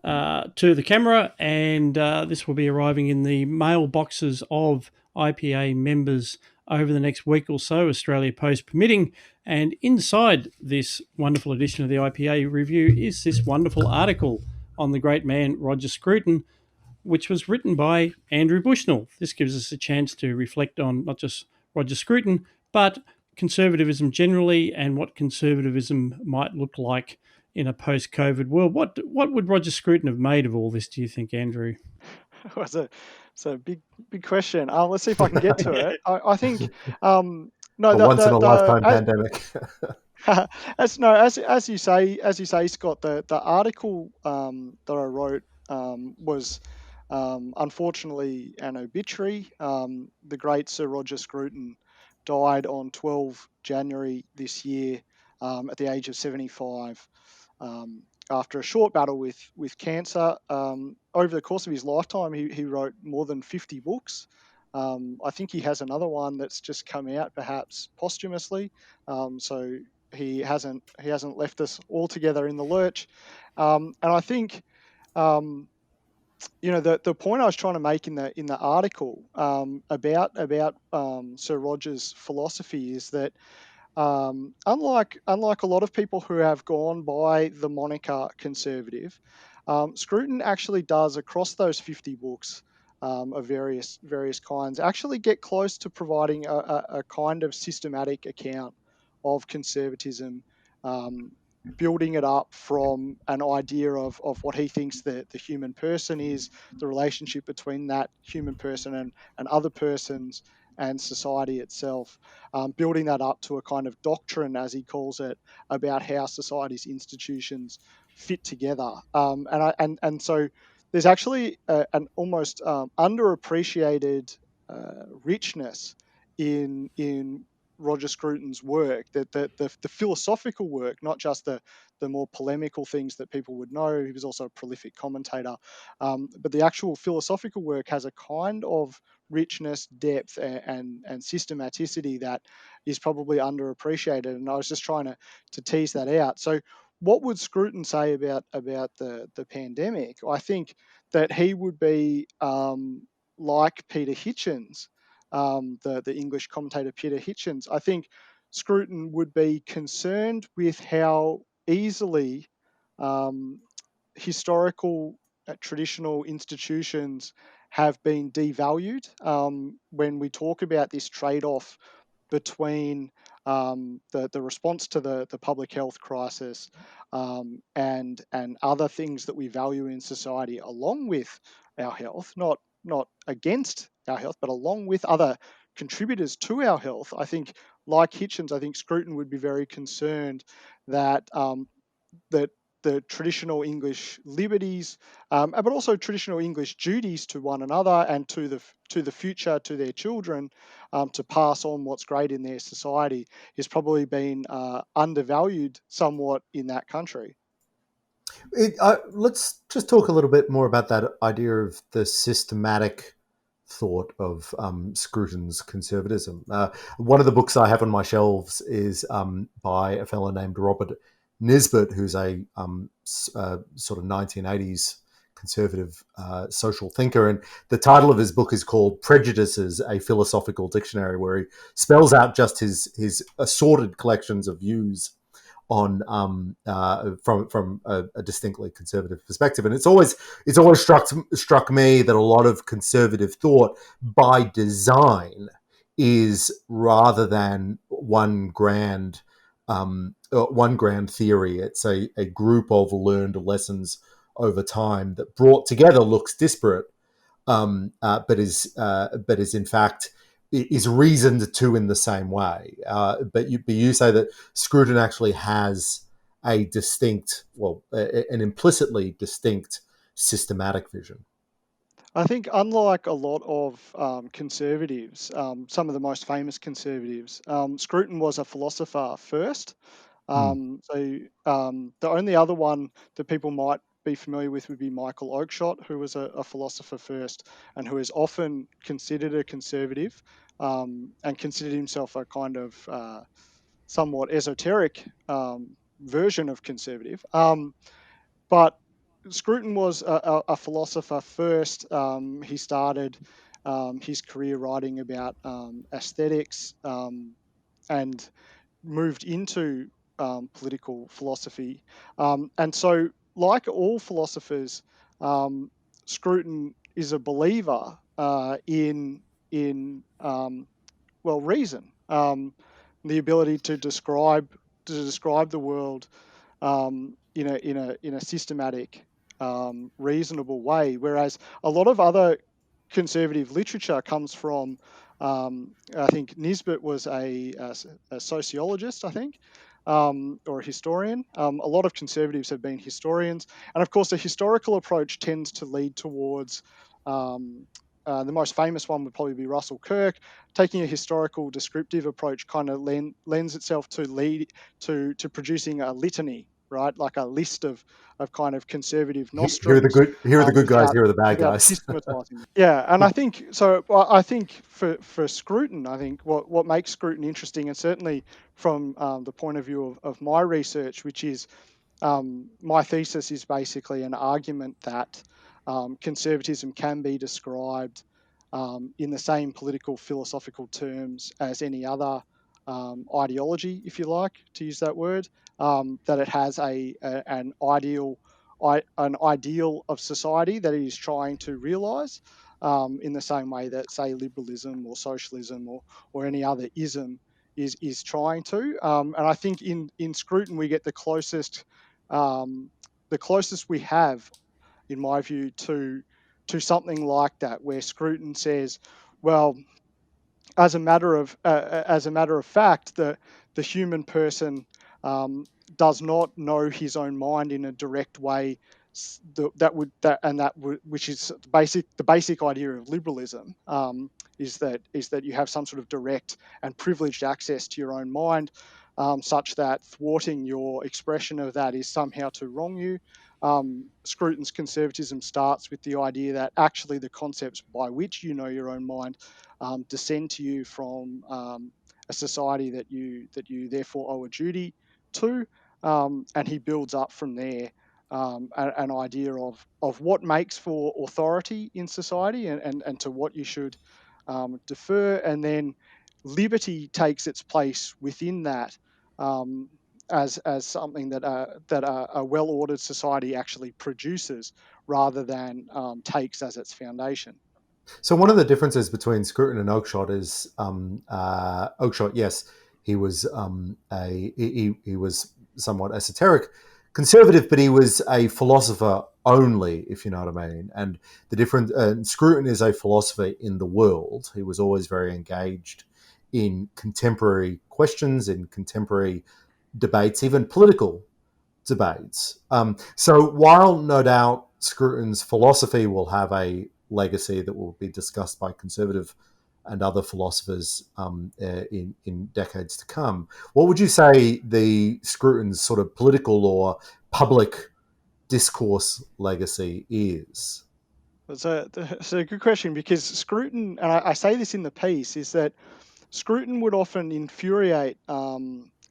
to the camera, and this will be arriving in the mailboxes of IPA members over the next week or so, Australia Post permitting. And inside this wonderful edition of the IPA Review is this wonderful article on the great man Roger Scruton, which was written by Andrew Bushnell. This gives us a chance to reflect on not just Roger Scruton, but conservatism generally and what conservatism might look like in a post-COVID world. What would Roger Scruton have made of all this, do you think, Andrew? It's a big question. Let's see if I can get to it. I think no, A once in a lifetime pandemic. as you say, Scott, the article that I wrote was unfortunately an obituary. The great Sir Roger Scruton died on 12 January this year at the age of 75. After a short battle with cancer. Over the course of his lifetime, he wrote more than 50 books. I think he has another one that's just come out, perhaps posthumously. So he hasn't left us altogether in the lurch. And I think the point I was trying to make in the article about Sir Roger's philosophy is that unlike a lot of people who have gone by the moniker conservative, Scruton actually does, across those 50 books of various kinds, actually get close to providing a kind of systematic account of conservatism, building it up from an idea of what he thinks the human person is, the relationship between that human person and other persons and society itself, building that up to a kind of doctrine, as he calls it, about how society's institutions fit together. And so there's actually an almost underappreciated richness in Roger Scruton's work, that the philosophical work, not just the more polemical things that people would know. He was also a prolific commentator, but the actual philosophical work has a kind of richness, depth, and systematicity that is probably underappreciated. And I was just trying to tease that out. So, what would Scruton say about the pandemic? I think that he would be like Peter Hitchens, the English commentator Peter Hitchens. I think Scruton would be concerned with how easily historical traditional institutions have been devalued when we talk about this trade-off between the response to the public health crisis and other things that we value in society, along with our health, not against our health, but along with other contributors to our health. I think, like Hitchens, I think Scruton would be very concerned that that the traditional English liberties, but also traditional English duties to one another and to the future, to their children, to pass on what's great in their society, has probably been undervalued somewhat in that country. Let's just talk a little bit more about that idea of the systematic thought of Scruton's conservatism. One of the books I have on my shelves is by a fellow named Robert Nisbet, who's a sort of 1980s conservative social thinker. And the title of his book is called Prejudices, a Philosophical Dictionary, where he spells out just his assorted collections of views on from a distinctly conservative perspective. And it's always struck me that a lot of conservative thought by design is, rather than one grand theory, it's a group of learned lessons over time that brought together looks disparate, but is in fact is reasoned to in the same way. But you say that Scruton actually has a distinct, an implicitly distinct systematic vision. I think, unlike a lot of conservatives, some of the most famous conservatives, Scruton was a philosopher first. The only other one that people might be familiar with would be Michael Oakeshott, who was a philosopher first and who is often considered a conservative, and considered himself a kind of somewhat esoteric version of conservative. But Scruton was a philosopher first. He started his career writing about aesthetics, and moved into political philosophy. And so, like all philosophers, Scruton is a believer in reason, the ability to describe the world in a systematic, reasonable way. Whereas a lot of other conservative literature comes from, I think Nisbet was a sociologist, I think, or a historian. A lot of conservatives have been historians, and of course, the historical approach tends to lead towards. The most famous one would probably be Russell Kirk. Taking a historical descriptive approach kind of lends itself to producing a litany, right? Like a list of kind of conservative nostrums. Here are the good guys, Without here are the bad without guys. systematizing them. Yeah, and I think so. I think for Scruton, I think what makes Scruton interesting, and certainly from the point of view of my research, which is my thesis is basically an argument that conservatism can be described in the same political philosophical terms as any other ideology, if you like to use that word. That it has an ideal of society that it is trying to realise, in the same way that, say, liberalism or socialism or any other ism is trying to. And I think in Scruton we get the closest we have, in my view, to something like that, where Scruton says, well, as a matter of fact, the human person does not know his own mind in a direct way. Which is the basic idea of liberalism, is that you have some sort of direct and privileged access to your own mind, such that thwarting your expression of that is somehow to wrong you. Scruton's conservatism starts with the idea that actually the concepts by which you know your own mind descend to you from a society that you therefore owe a duty to, and he builds up from there an idea of what makes for authority in society, and to what you should defer, and then liberty takes its place within that, as something that a well-ordered society actually produces, rather than takes as its foundation. So one of the differences between Scruton and Oakeshott is Oakeshott, yes, he was he was somewhat esoteric conservative, but he was a philosopher only, if you know what I mean. And the difference, Scruton is a philosopher in the world. He was always very engaged in contemporary questions, in contemporary debates, even political debates. So while no doubt Scruton's philosophy will have a legacy that will be discussed by conservative and other philosophers in decades to come, what would you say the Scruton's sort of political or public discourse legacy is? It's a good question, because Scruton, and I say this in the piece, is that Scruton would often infuriate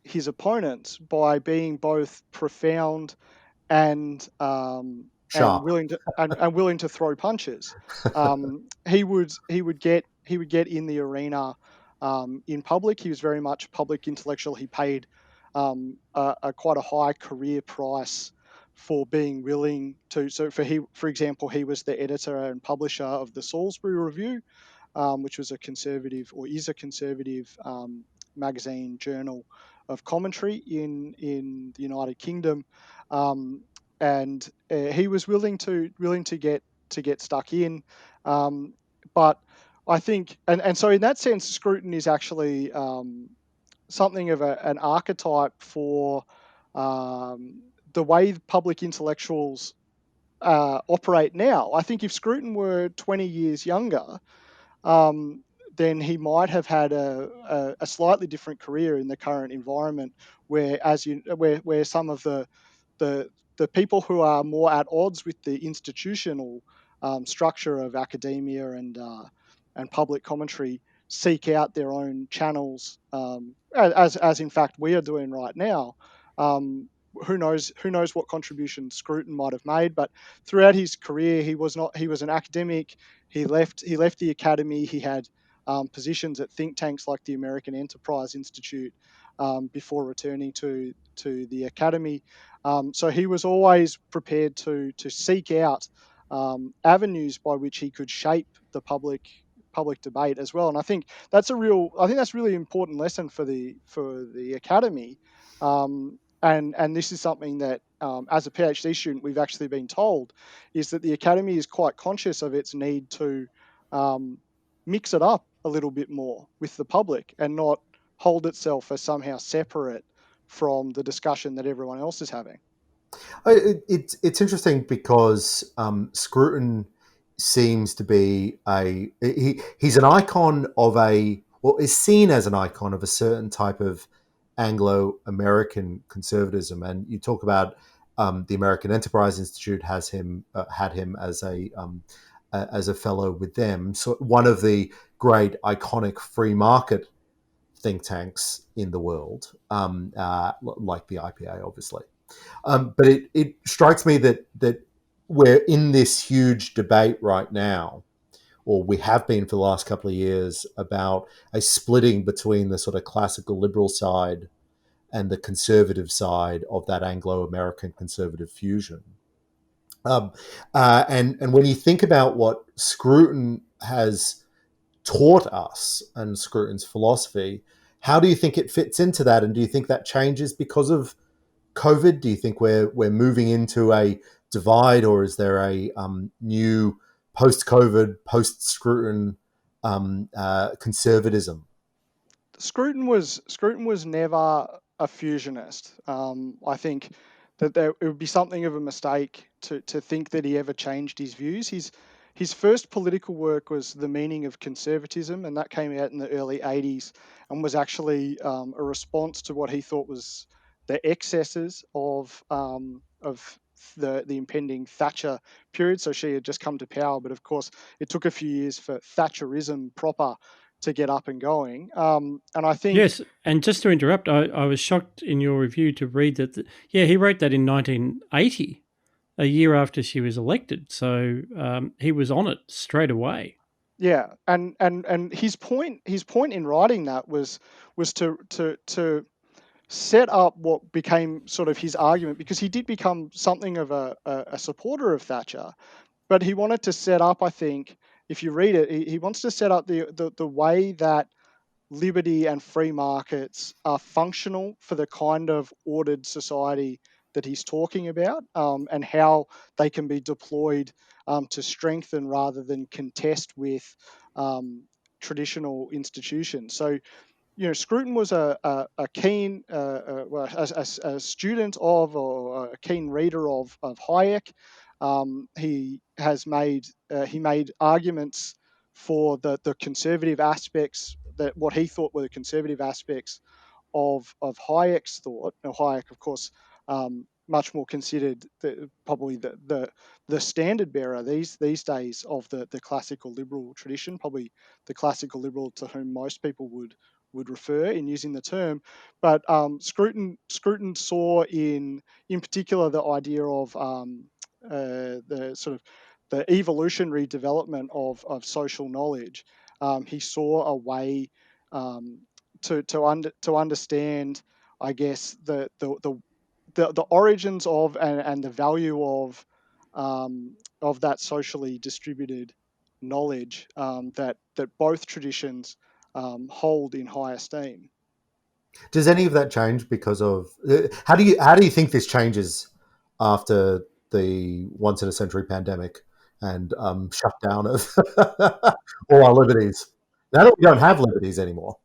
his opponents by being both profound and Sharp. willing to and willing to throw punches. He would get in the arena in public. He was very much a public intellectual. He paid a quite a high career price for being willing to. So for example, he was the editor and publisher of the Salisbury Review, which was a conservative, or is a conservative, magazine journal of commentary in the United Kingdom. And he was willing to get stuck in, but I think, and so in that sense, Scruton is actually something of an archetype for the way public intellectuals operate now. I think if Scruton were 20 years younger, um, then he might have had a slightly different career in the current environment, where where some of the the people who are more at odds with the institutional structure of academia and public commentary seek out their own channels, as in fact we are doing right now. Who knows what contribution Scruton might have made, but throughout his career he was an academic. He left the academy. He had positions at think tanks like the American Enterprise Institute, before returning to the academy. So he was always prepared to seek out avenues by which he could shape the public debate as well. And I think that's really important lesson for the academy. And this is something that, as a PhD student, we've actually been told, is that the academy is quite conscious of its need to mix it up a little bit more with the public, and not hold itself as somehow separate from the discussion that everyone else is having. It's interesting because Scruton seems to be he's an icon of is seen as an icon of a certain type of Anglo-American conservatism. And you talk about the American Enterprise Institute had him as a fellow with them. So one of the great iconic free market think tanks in the world, like the IPA, obviously. But it strikes me that we're in this huge debate right now, or we have been for the last couple of years, about a splitting between the sort of classical liberal side and the conservative side of that Anglo-American conservative fusion. And when you think about what Scruton has taught us and Scruton's philosophy, how do you think it fits into that? And do you think that changes because of COVID? Do you think we're moving into a divide, or is there a new post-COVID, post-Scruton conservatism? Scruton was never a fusionist. I think that it would be something of a mistake to think that he ever changed his views. His first political work was The Meaning of Conservatism, and that came out in the early 80s, and was actually a response to what he thought was the excesses of the impending Thatcher period. So she had just come to power, but of course it took a few years for Thatcherism proper to get up and going. And I think Yes, and just to interrupt, I was shocked in your review to read that, he wrote that in 1980, a year after she was elected. So he was on it straight away. Yeah, and his point in writing that was to set up what became sort of his argument, because he did become something of a supporter of Thatcher, but he wanted to set up, I think, if you read it, he wants to set up the way that liberty and free markets are functional for the kind of ordered society that he's talking about, and how they can be deployed to strengthen rather than contest with um, traditional institutions. So, Scruton was a keen, well, a student of, or a keen reader of Hayek. He made arguments for the conservative aspects, that what he thought were the conservative aspects of Hayek's thought. Now, Hayek, of course, much more considered probably the standard bearer these days of the classical liberal tradition, probably the classical liberal to whom most people would refer in using the term. But Scruton saw in particular the idea of the sort of the evolutionary development of social knowledge. He saw a way um, to understand, I guess, the origins of, and the value of that socially distributed knowledge, that both traditions hold in high esteem. Does any of that change because of how do you think this changes after the once in a century pandemic and shutdown of all our liberties? Now that we don't have liberties anymore.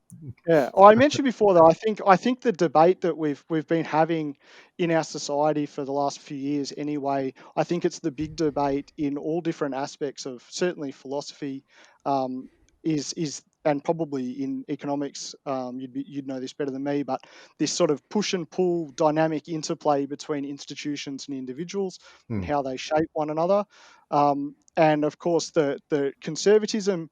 Yeah, well, I mentioned before that I think the debate that we've been having in our society for the last few years anyway, I think it's the big debate in all different aspects of certainly philosophy, um, is and probably in economics, you'd know this better than me, but this sort of push and pull dynamic interplay between institutions and individuals and Hmm. how they shape one another, and of course the conservatism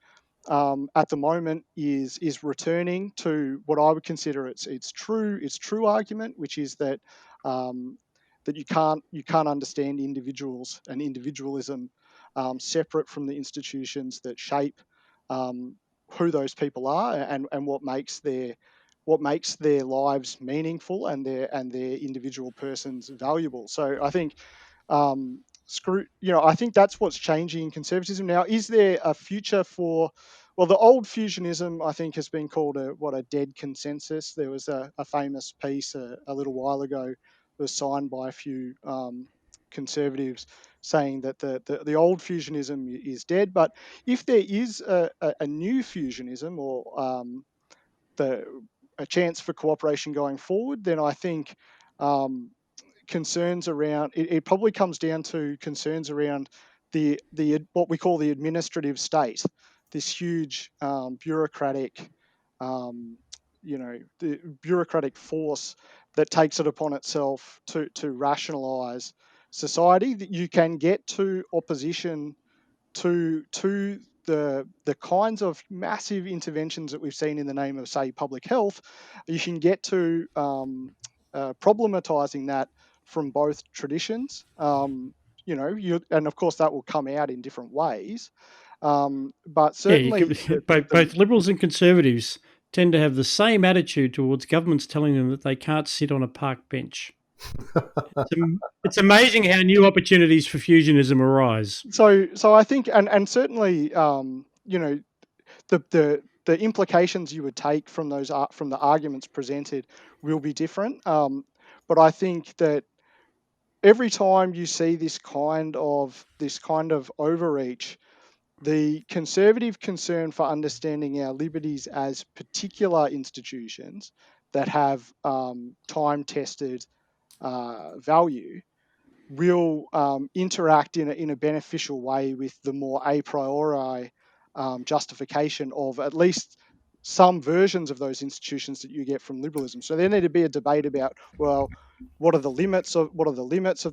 at the moment is returning to what I would consider its true argument, which is that you can't understand individuals and individualism separate from the institutions that shape who those people are, and what makes their lives meaningful, and their individual persons valuable. So I think I think that's what's changing in conservatism now. Is there a future for? Well, the old fusionism, I think, has been called a dead consensus. There was a famous piece a little while ago, was signed by a few conservatives, saying that the old fusionism is dead. But if there is a new fusionism, or the a chance for cooperation going forward, then I think um, concerns around it probably comes down to concerns around the what we call the administrative state, this huge bureaucratic, um, the bureaucratic force that takes it upon itself to rationalise society. That you can get to opposition to the kinds of massive interventions that we've seen in the name of, say, public health. You can get to problematizing that from both traditions. And of course that will come out in different ways. But Yeah, you certainly, could, both liberals and conservatives tend to have the same attitude towards governments telling them that they can't sit on a park bench. It's amazing how new opportunities for fusionism arise. so I think, and certainly, the implications you would take from from the arguments presented will be different. But I think that every time you see this kind of overreach, the conservative concern for understanding our liberties as particular institutions that have time-tested value will interact in a beneficial way with the more a priori justification of at least some versions of those institutions that you get from liberalism. So there need to be a debate about, well, what are the limits of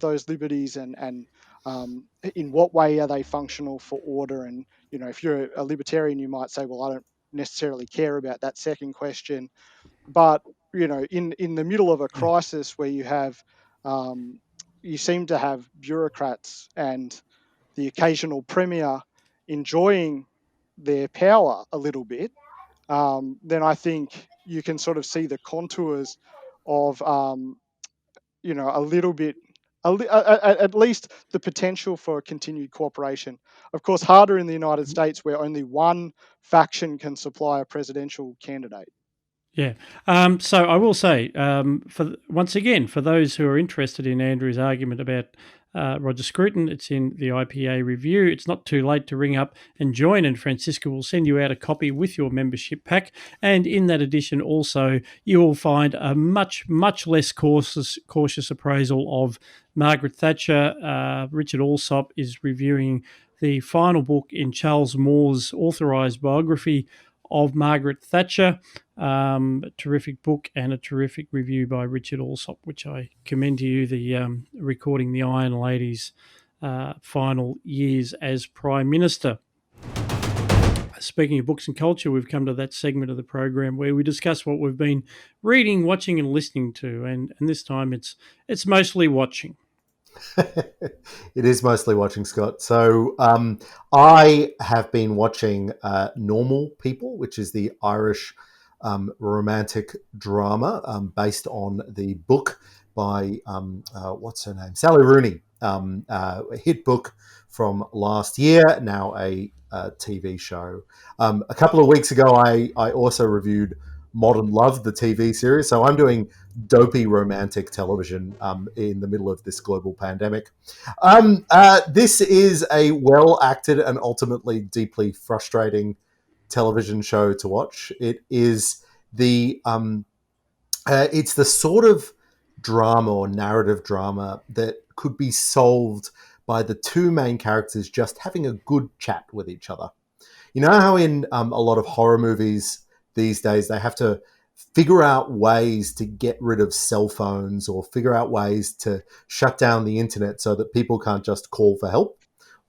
those liberties, and in what way are they functional for order? And if you're a libertarian, you might say, well, I don't necessarily care about that second question. But in the middle of a crisis where um, you seem to have bureaucrats and the occasional premier enjoying their power a little bit, then I think you can sort of see the contours of, a little bit, at least the potential for continued cooperation. Of course, harder in the United States, where only one faction can supply a presidential candidate. Yeah. So I will say, once again, for those who are interested in Andrew's argument about Roger Scruton, it's in the IPA review. It's not too late to ring up and join, and Francisca will send you out a copy with your membership pack. And in that edition, also, you will find a much, much less cautious appraisal of Margaret Thatcher. Richard Alsop is reviewing the final book in Charles Moore's authorised biography of Margaret Thatcher. A terrific book and a terrific review by Richard Alsop, which I commend to you, the recording the Iron Lady's final years as Prime Minister. Speaking of books and culture, we've come to that segment of the program where we discuss what we've been reading, watching and listening to, and this time it's mostly watching. It is mostly watching, Scott. So I have been watching Normal People, which is the Irish romantic drama based on the book by, what's her name? Sally Rooney, a hit book from last year, now a TV show. A couple of weeks ago, I also reviewed Modern Love, the TV series. So I'm doing dopey romantic television in the middle of this global pandemic. This is a well-acted and ultimately deeply frustrating television show to watch. It is it's the sort of drama or narrative drama that could be solved by the two main characters just having a good chat with each other. You know how in a lot of horror movies these days they have to figure out ways to get rid of cell phones or figure out ways to shut down the internet so that people can't just call for help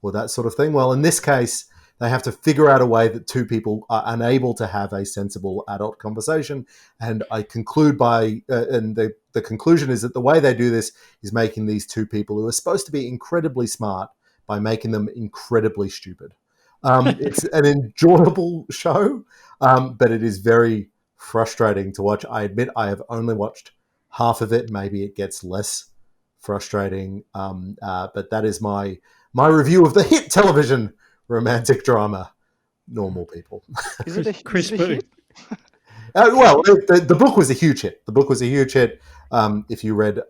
or that sort of thing? Well, in this case, they have to figure out a way that two people are unable to have a sensible adult conversation. And I conclude by, and the conclusion is that the way they do this is making these two people who are supposed to be incredibly smart by making them incredibly stupid. It's an enjoyable show, but it is very frustrating to watch. I admit I have only watched half of it. Maybe it gets less frustrating, but that is my review of the hit television romantic drama, Normal People. Is it a hit? Well, the book was a huge hit. The book was a huge hit. If you read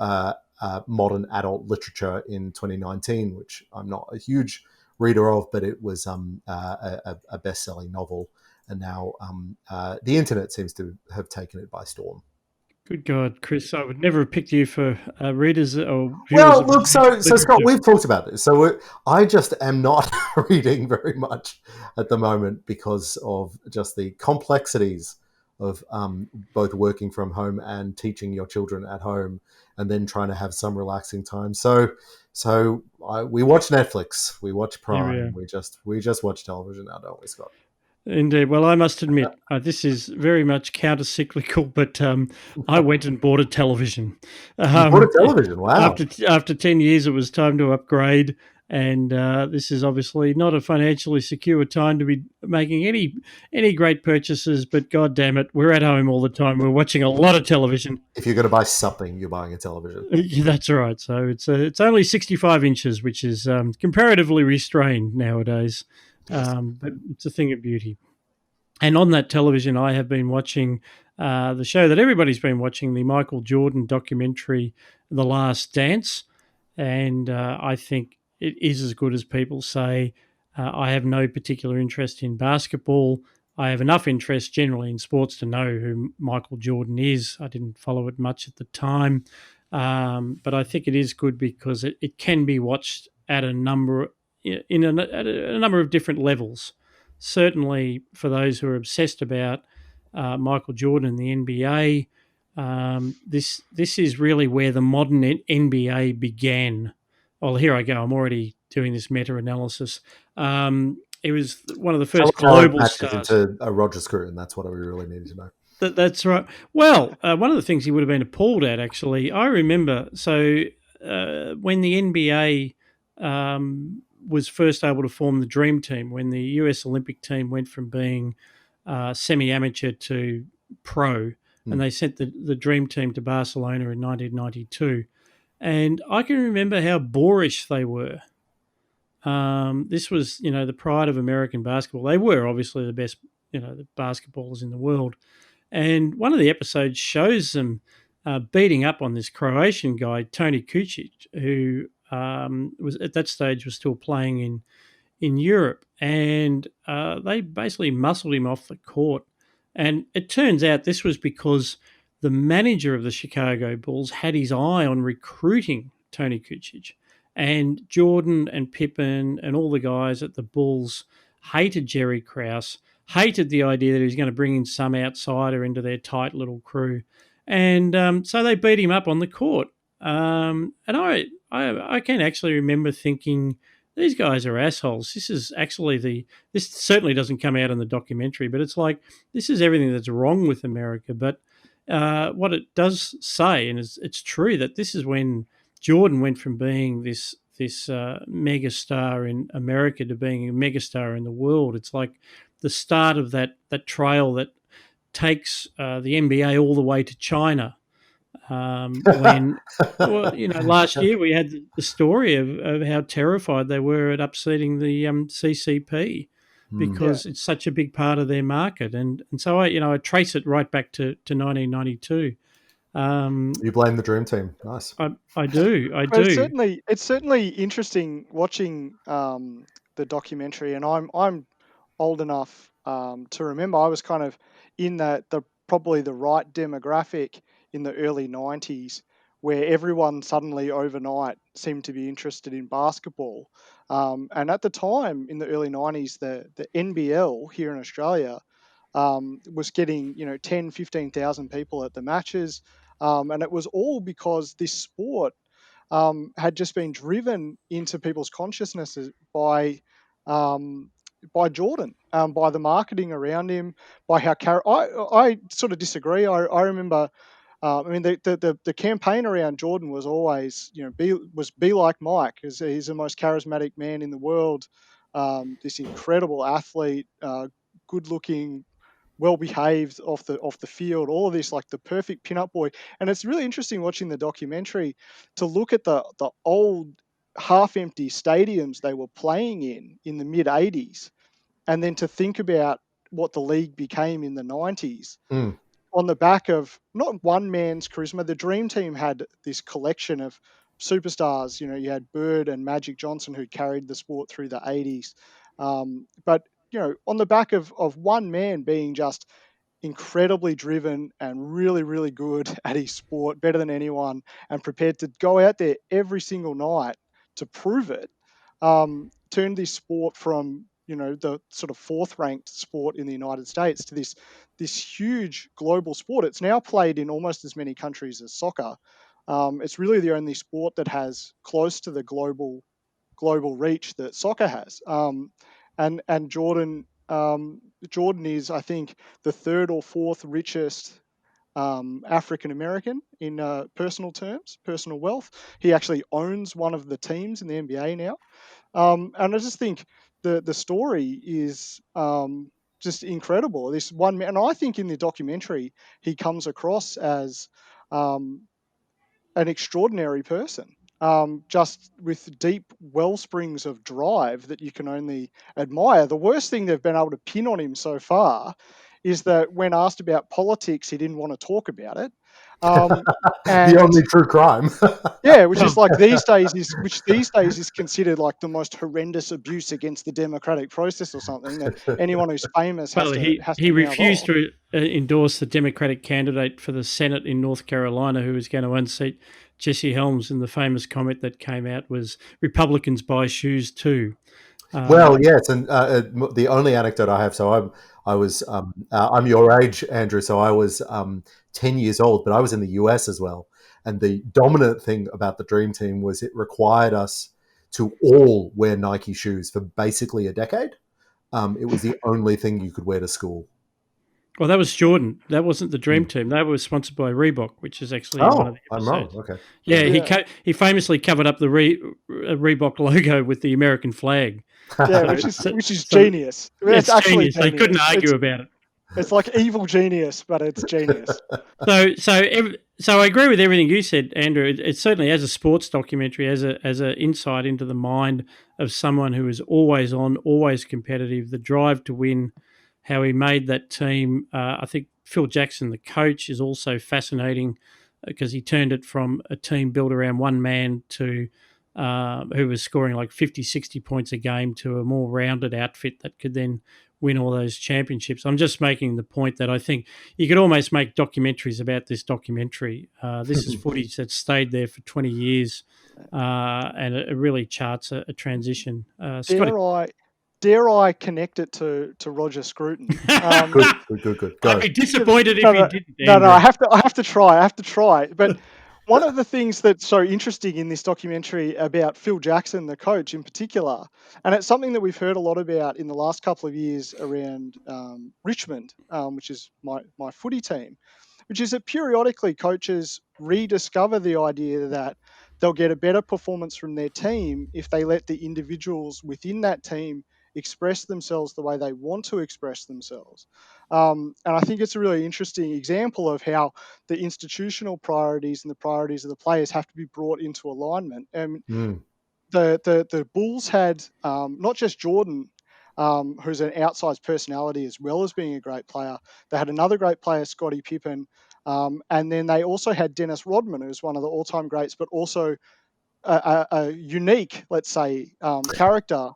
modern adult literature in 2019, which I'm not a huge reader of, but it was a best-selling novel, and now the internet seems to have taken it by storm. Good God, Chris! I would never have picked you for readers or viewers. Well, look, so Scott, we've talked about this. So I just am not reading very much at the moment because of just the complexities of both working from home and teaching your children at home, and then trying to have some relaxing time. So we watch Netflix, we watch Prime, we just watch television now, don't we, Scott? Indeed. Well, I must admit, this is very much counter-cyclical, but I went and bought a television. You bought a television? Wow. After 10 years, it was time to upgrade, and this is obviously not a financially secure time to be making any great purchases, but God damn it, we're at home all the time. We're watching a lot of television. If you're going to buy something, you're buying a television. That's right. So it's only 65 inches, which is comparatively restrained nowadays. But it's a thing of beauty. And on that television, I have been watching the show that everybody's been watching, the Michael Jordan documentary, The Last Dance. And I think it is as good as people say. I have no particular interest in basketball. I have enough interest generally in sports to know who Michael Jordan is. I didn't follow it much at the time. But I think it is good because it can be watched at a number at a number of different levels. Certainly for those who are obsessed about Michael Jordan and the NBA, this is really where the modern NBA began. Well, here I go. I'm already doing this meta-analysis. It was one of the first global stars. Into a Roger Scruton. That's what we really needed to know. That's right. Well, one of the things he would have been appalled at, actually, I remember. So when the NBA was first able to form the Dream Team when the US Olympic team went from being semi-amateur to pro, and they sent the Dream Team to Barcelona in 1992. And I can remember how boorish they were. This was, the pride of American basketball. They were obviously the best, the basketballers in the world. And one of the episodes shows them beating up on this Croatian guy, Tony Kucic, who was at that stage was still playing in Europe, and they basically muscled him off the court. And it turns out this was because the manager of the Chicago Bulls had his eye on recruiting Tony Kucic, and Jordan and Pippen and all the guys at the Bulls hated Jerry Krause, hated the idea that he was going to bring in some outsider into their tight little crew, and so they beat him up on the court. And I can actually remember thinking, these guys are assholes. This is actually this certainly doesn't come out in the documentary, but it's like, this is everything that's wrong with America. But what it does say, and it's true, that this is when Jordan went from being this mega star in America to being a mega star in the world. It's like the start of that trail that takes the NBA all the way to China. Last year we had the story of how terrified they were at upsetting the CCP because it's such a big part of their market, and so I trace it right back to 1992. You blame the Dream Team. Nice. I do. It's certainly interesting watching the documentary, and I'm old enough to remember. I was kind of in probably the right demographic in the early 90s, where everyone suddenly overnight seemed to be interested in basketball. And at the time, in the early 90s, the NBL here in Australia was getting 10, 15,000 people at the matches. And it was all because this sport had just been driven into people's consciousnesses by Jordan, by the marketing around him, by how I sort of disagree. I remember. The campaign around Jordan was always, be like Mike, because he's the most charismatic man in the world. This incredible athlete, good looking, well behaved off the field. All of this, like the perfect pin-up boy. And it's really interesting watching the documentary to look at the old half-empty stadiums they were playing in the mid '80s, and then to think about what the league became in the '90s. On the back of not one man's charisma. The Dream Team had this collection of superstars. You had Bird and Magic Johnson, who carried the sport through the '80s. But on the back of one man being just incredibly driven and really, really good at his sport, better than anyone, and prepared to go out there every single night to prove it, turned this sport from the sort of fourth ranked sport in the United States to this huge global sport. It's now played in almost as many countries as soccer. It's really the only sport that has close to the global reach that soccer has. And Jordan is, I think, the third or fourth richest African American in personal terms, personal wealth. He actually owns one of the teams in the NBA now. And I just think the story is just incredible. This one man, and I think in the documentary he comes across as an extraordinary person, just with deep well springs of drive that you can only admire. The worst thing they've been able to pin on him so far is that when asked about politics, he didn't want to talk about it. The only true crime. Yeah, which these days is considered like the most horrendous abuse against the democratic process or something, that anyone who's famous has to he refused to endorse the Democratic candidate for the Senate in North Carolina, who was going to unseat Jesse Helms, and the famous comment that came out was, "Republicans buy shoes too." Well, yes, and the only anecdote I have. So I'm your age, Andrew. So I was 10 years old, but I was in the US as well. And the dominant thing about the Dream Team was it required us to all wear Nike shoes for basically a decade. It was the only thing you could wear to school. Well, that was Jordan. That wasn't the Dream Team. They were sponsored by Reebok, which is actually in one of Oh, the I'm wrong. episodes. Okay. Yeah, Yeah. he famously covered up the Reebok logo with the American flag. Yeah, So, which is so genius. I mean, it's it's actually genius. They couldn't genius. argue about it. It's like evil genius, but it's genius. So I agree with everything you said, Andrew. It certainly, as a sports documentary, as a insight into the mind of someone who is always on, always competitive, the drive to win, how he made that team. I think Phil Jackson, the coach, is also fascinating because he turned it from a team built around one man to who was scoring like 50, 60 points a game to a more rounded outfit that could then win all those championships. I'm just making the point that I think you could almost make documentaries about this documentary. This is footage that's stayed there for 20 years, and it really charts a transition. Scotty, Dare I connect it to Roger Scruton? Good. I'd Go. be disappointed if No, you no, didn't, no. Andrew. I have to try. But one of the things that's so interesting in this documentary about Phil Jackson, the coach in particular, and it's something that we've heard a lot about in the last couple of years around Richmond, which is my footy team, which is that periodically coaches rediscover the idea that they'll get a better performance from their team if they let the individuals within that team express themselves the way they want to express themselves. And I think it's a really interesting example of how the institutional priorities and the priorities of the players have to be brought into alignment. And Mm. the Bulls had not just Jordan, who's an outsized personality as well as being a great player. They had another great player, Scottie Pippen, and then they also had Dennis Rodman, who's one of the all-time greats, but also a unique, let's say, character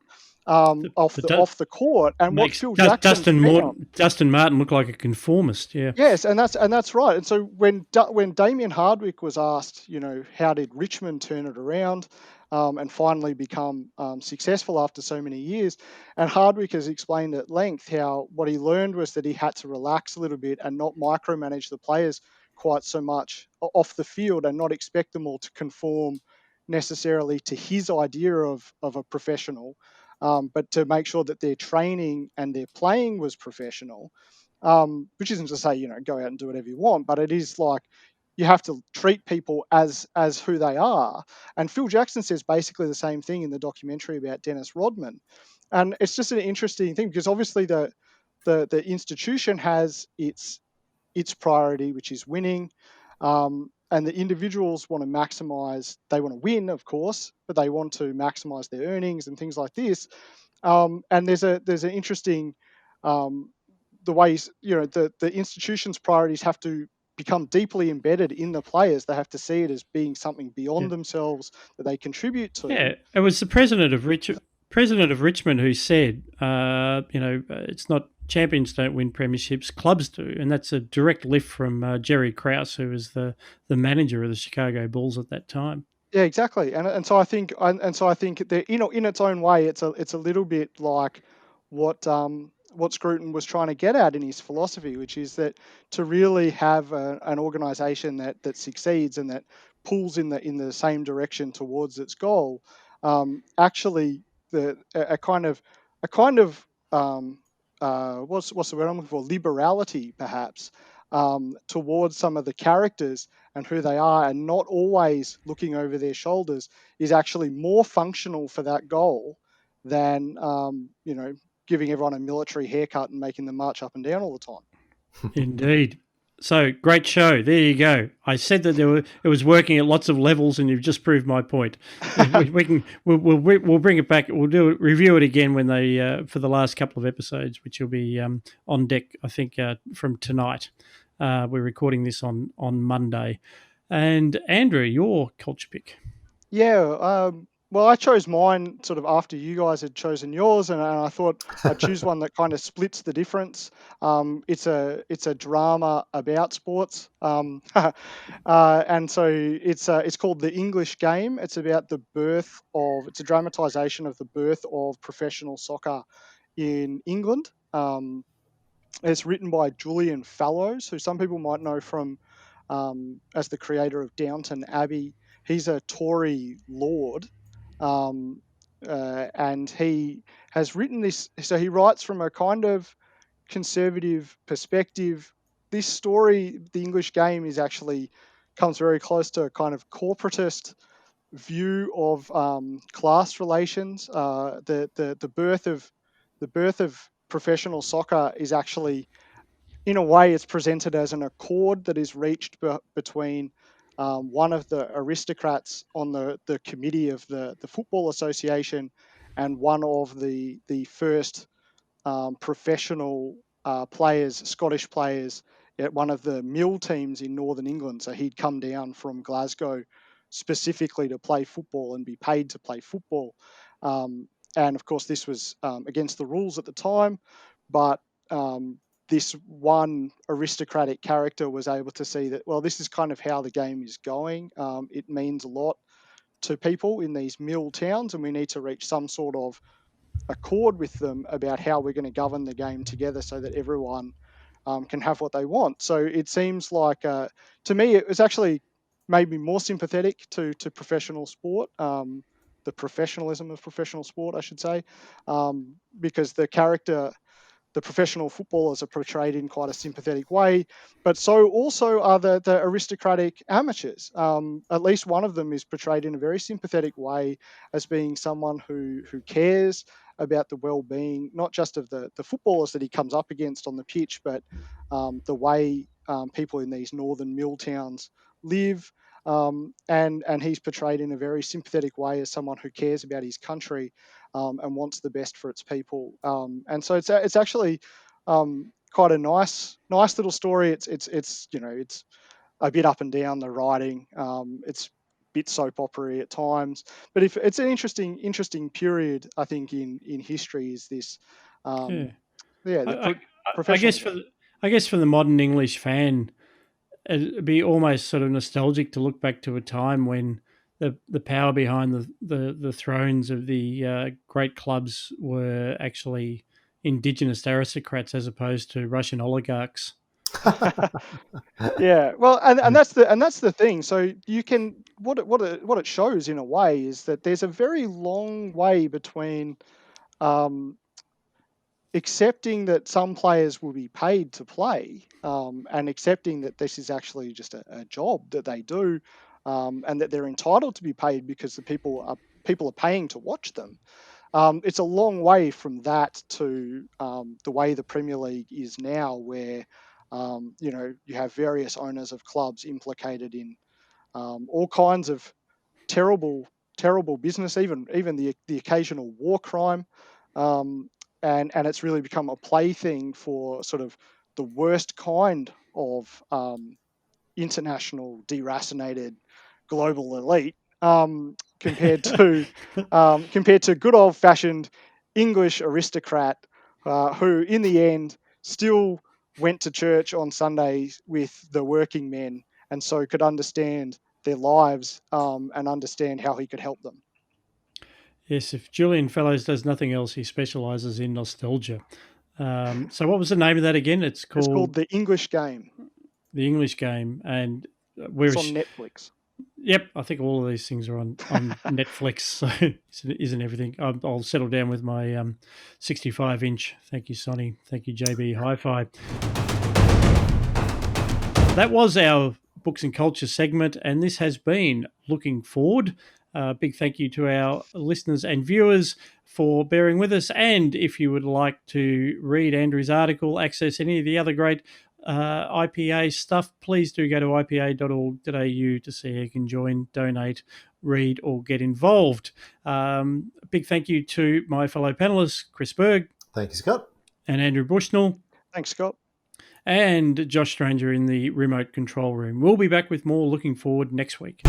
off the court. And what Makes Phil Jackson found. Dustin Martin look like a conformist. Yeah. Yes, and that's right. And so when Damien Hardwick was asked, how did Richmond turn it around, and finally become successful after so many years, and Hardwick has explained at length how what he learned was that he had to relax a little bit and not micromanage the players quite so much off the field and not expect them all to conform necessarily to his idea of a professional, but to make sure that their training and their playing was professional. Which isn't to say go out and do whatever you want, but it is like you have to treat people as who they are. And Phil Jackson says basically the same thing in the documentary about Dennis Rodman, and it's just an interesting thing because obviously the institution has its priority, which is winning. And the individuals want to maximize, they want to win, of course, but they want to maximize their earnings and things like this. And there's an interesting um, the ways the institution's priorities have to become deeply embedded in the players. They have to see it as being something Yeah. beyond themselves that they contribute to. Yeah, it was the president of Richmond who said, it's not champions don't win premierships, clubs do, and that's a direct lift from Jerry Krause, who was the manager of the Chicago Bulls at that time. Yeah, exactly. And so I think that in its own way, it's a little bit like what Scruton was trying to get at in his philosophy, which is that to really have an organisation that succeeds and that pulls in the same direction towards its goal, actually a kind of what's the word I'm looking for, liberality perhaps, towards some of the characters and who they are, and not always looking over their shoulders, is actually more functional for that goal than giving everyone a military haircut and making them march up and down all the time. Indeed. So great show. There you go. I said that it was working at lots of levels, and you've just proved my point. We'll bring it back. We'll review it again when they for the last couple of episodes, which will be on deck. I think from tonight. We're recording this on Monday. And Andrew, your culture pick. Yeah, well, I chose mine sort of after you guys had chosen yours, and I thought I'd choose one that kind of splits the difference. It's a drama about sports, and so it's called The English Game. It's about it's a dramatisation of the birth of professional soccer in England. It's written by Julian Fallows, who some people might know from as the creator of Downton Abbey. He's a Tory lord, and he has written this. So he writes from a kind of conservative perspective, this story, the English game, comes very close to a kind of corporatist view of class relations. The birth of professional soccer is actually, in a way, it's presented as an accord that is reached between one of the aristocrats on the committee of the Football Association and one of the first professional players, Scottish players, at one of the mill teams in Northern England. So he'd come down from Glasgow specifically to play football and be paid to play football. And of course, this was against the rules at the time, but this one aristocratic character was able to see that, well, this is kind of how the game is going. It means a lot to people in these mill towns, and we need to reach some sort of accord with them about how we're going to govern the game together so that everyone can have what they want. So it seems like, to me, it was actually made me more sympathetic to professional sport, the professionalism of professional sport, I should say, because the professional footballers are portrayed in quite a sympathetic way, but so also are the aristocratic amateurs. At least one of them is portrayed in a very sympathetic way as being someone who cares about the well-being, not just of the footballers that he comes up against on the pitch, but the way people in these northern mill towns live. And he's portrayed in a very sympathetic way as someone who cares about his country and wants the best for its people. And so it's actually quite a nice little story. It's a bit up and down the writing. It's a bit soap opera at times, but if it's an interesting period, I think in history is this. Yeah. The I guess for the modern English fan, it'd be almost sort of nostalgic to look back to a time when the power behind the thrones of the great clubs were actually indigenous aristocrats as opposed to Russian oligarchs. Yeah, well, and that's the thing. So you can what it shows in a way is that there's a very long way between accepting that some players will be paid to play, and accepting that this is actually just a job that they do, and that they're entitled to be paid because the people are paying to watch them. It's a long way from that to the way the Premier League is now, where you have various owners of clubs implicated in all kinds of terrible business, even the occasional war crime, and it's really become a plaything for sort of the worst kind of international deracinated global elite, compared to good old fashioned English aristocrat, who in the end still went to church on Sundays with the working men, and so could understand their lives, and understand how he could help them. Yes, if Julian Fellows does nothing else, he specialises in nostalgia. So what was the name of that again? It's called The English Game. The English Game, and it's on Netflix. Yep, I think all of these things are on Netflix, so isn't everything. I'll settle down with my 65-inch. Thank you, Sonny. Thank you, JB Hi-Fi. That was our Books and Culture segment, and this has been Looking Forward. Big thank you to our listeners and viewers for bearing with us. And if you would like to read Andrew's article, access any of the other great IPA stuff, please do go to ipa.org.au to see how you can join, donate, read, or get involved. Big thank you to my fellow panelists, Chris Berg. Thank you, Scott. And Andrew Bushnell. Thanks, Scott. And Josh Stranger in the remote control room. We'll be back with more Looking Forward next week.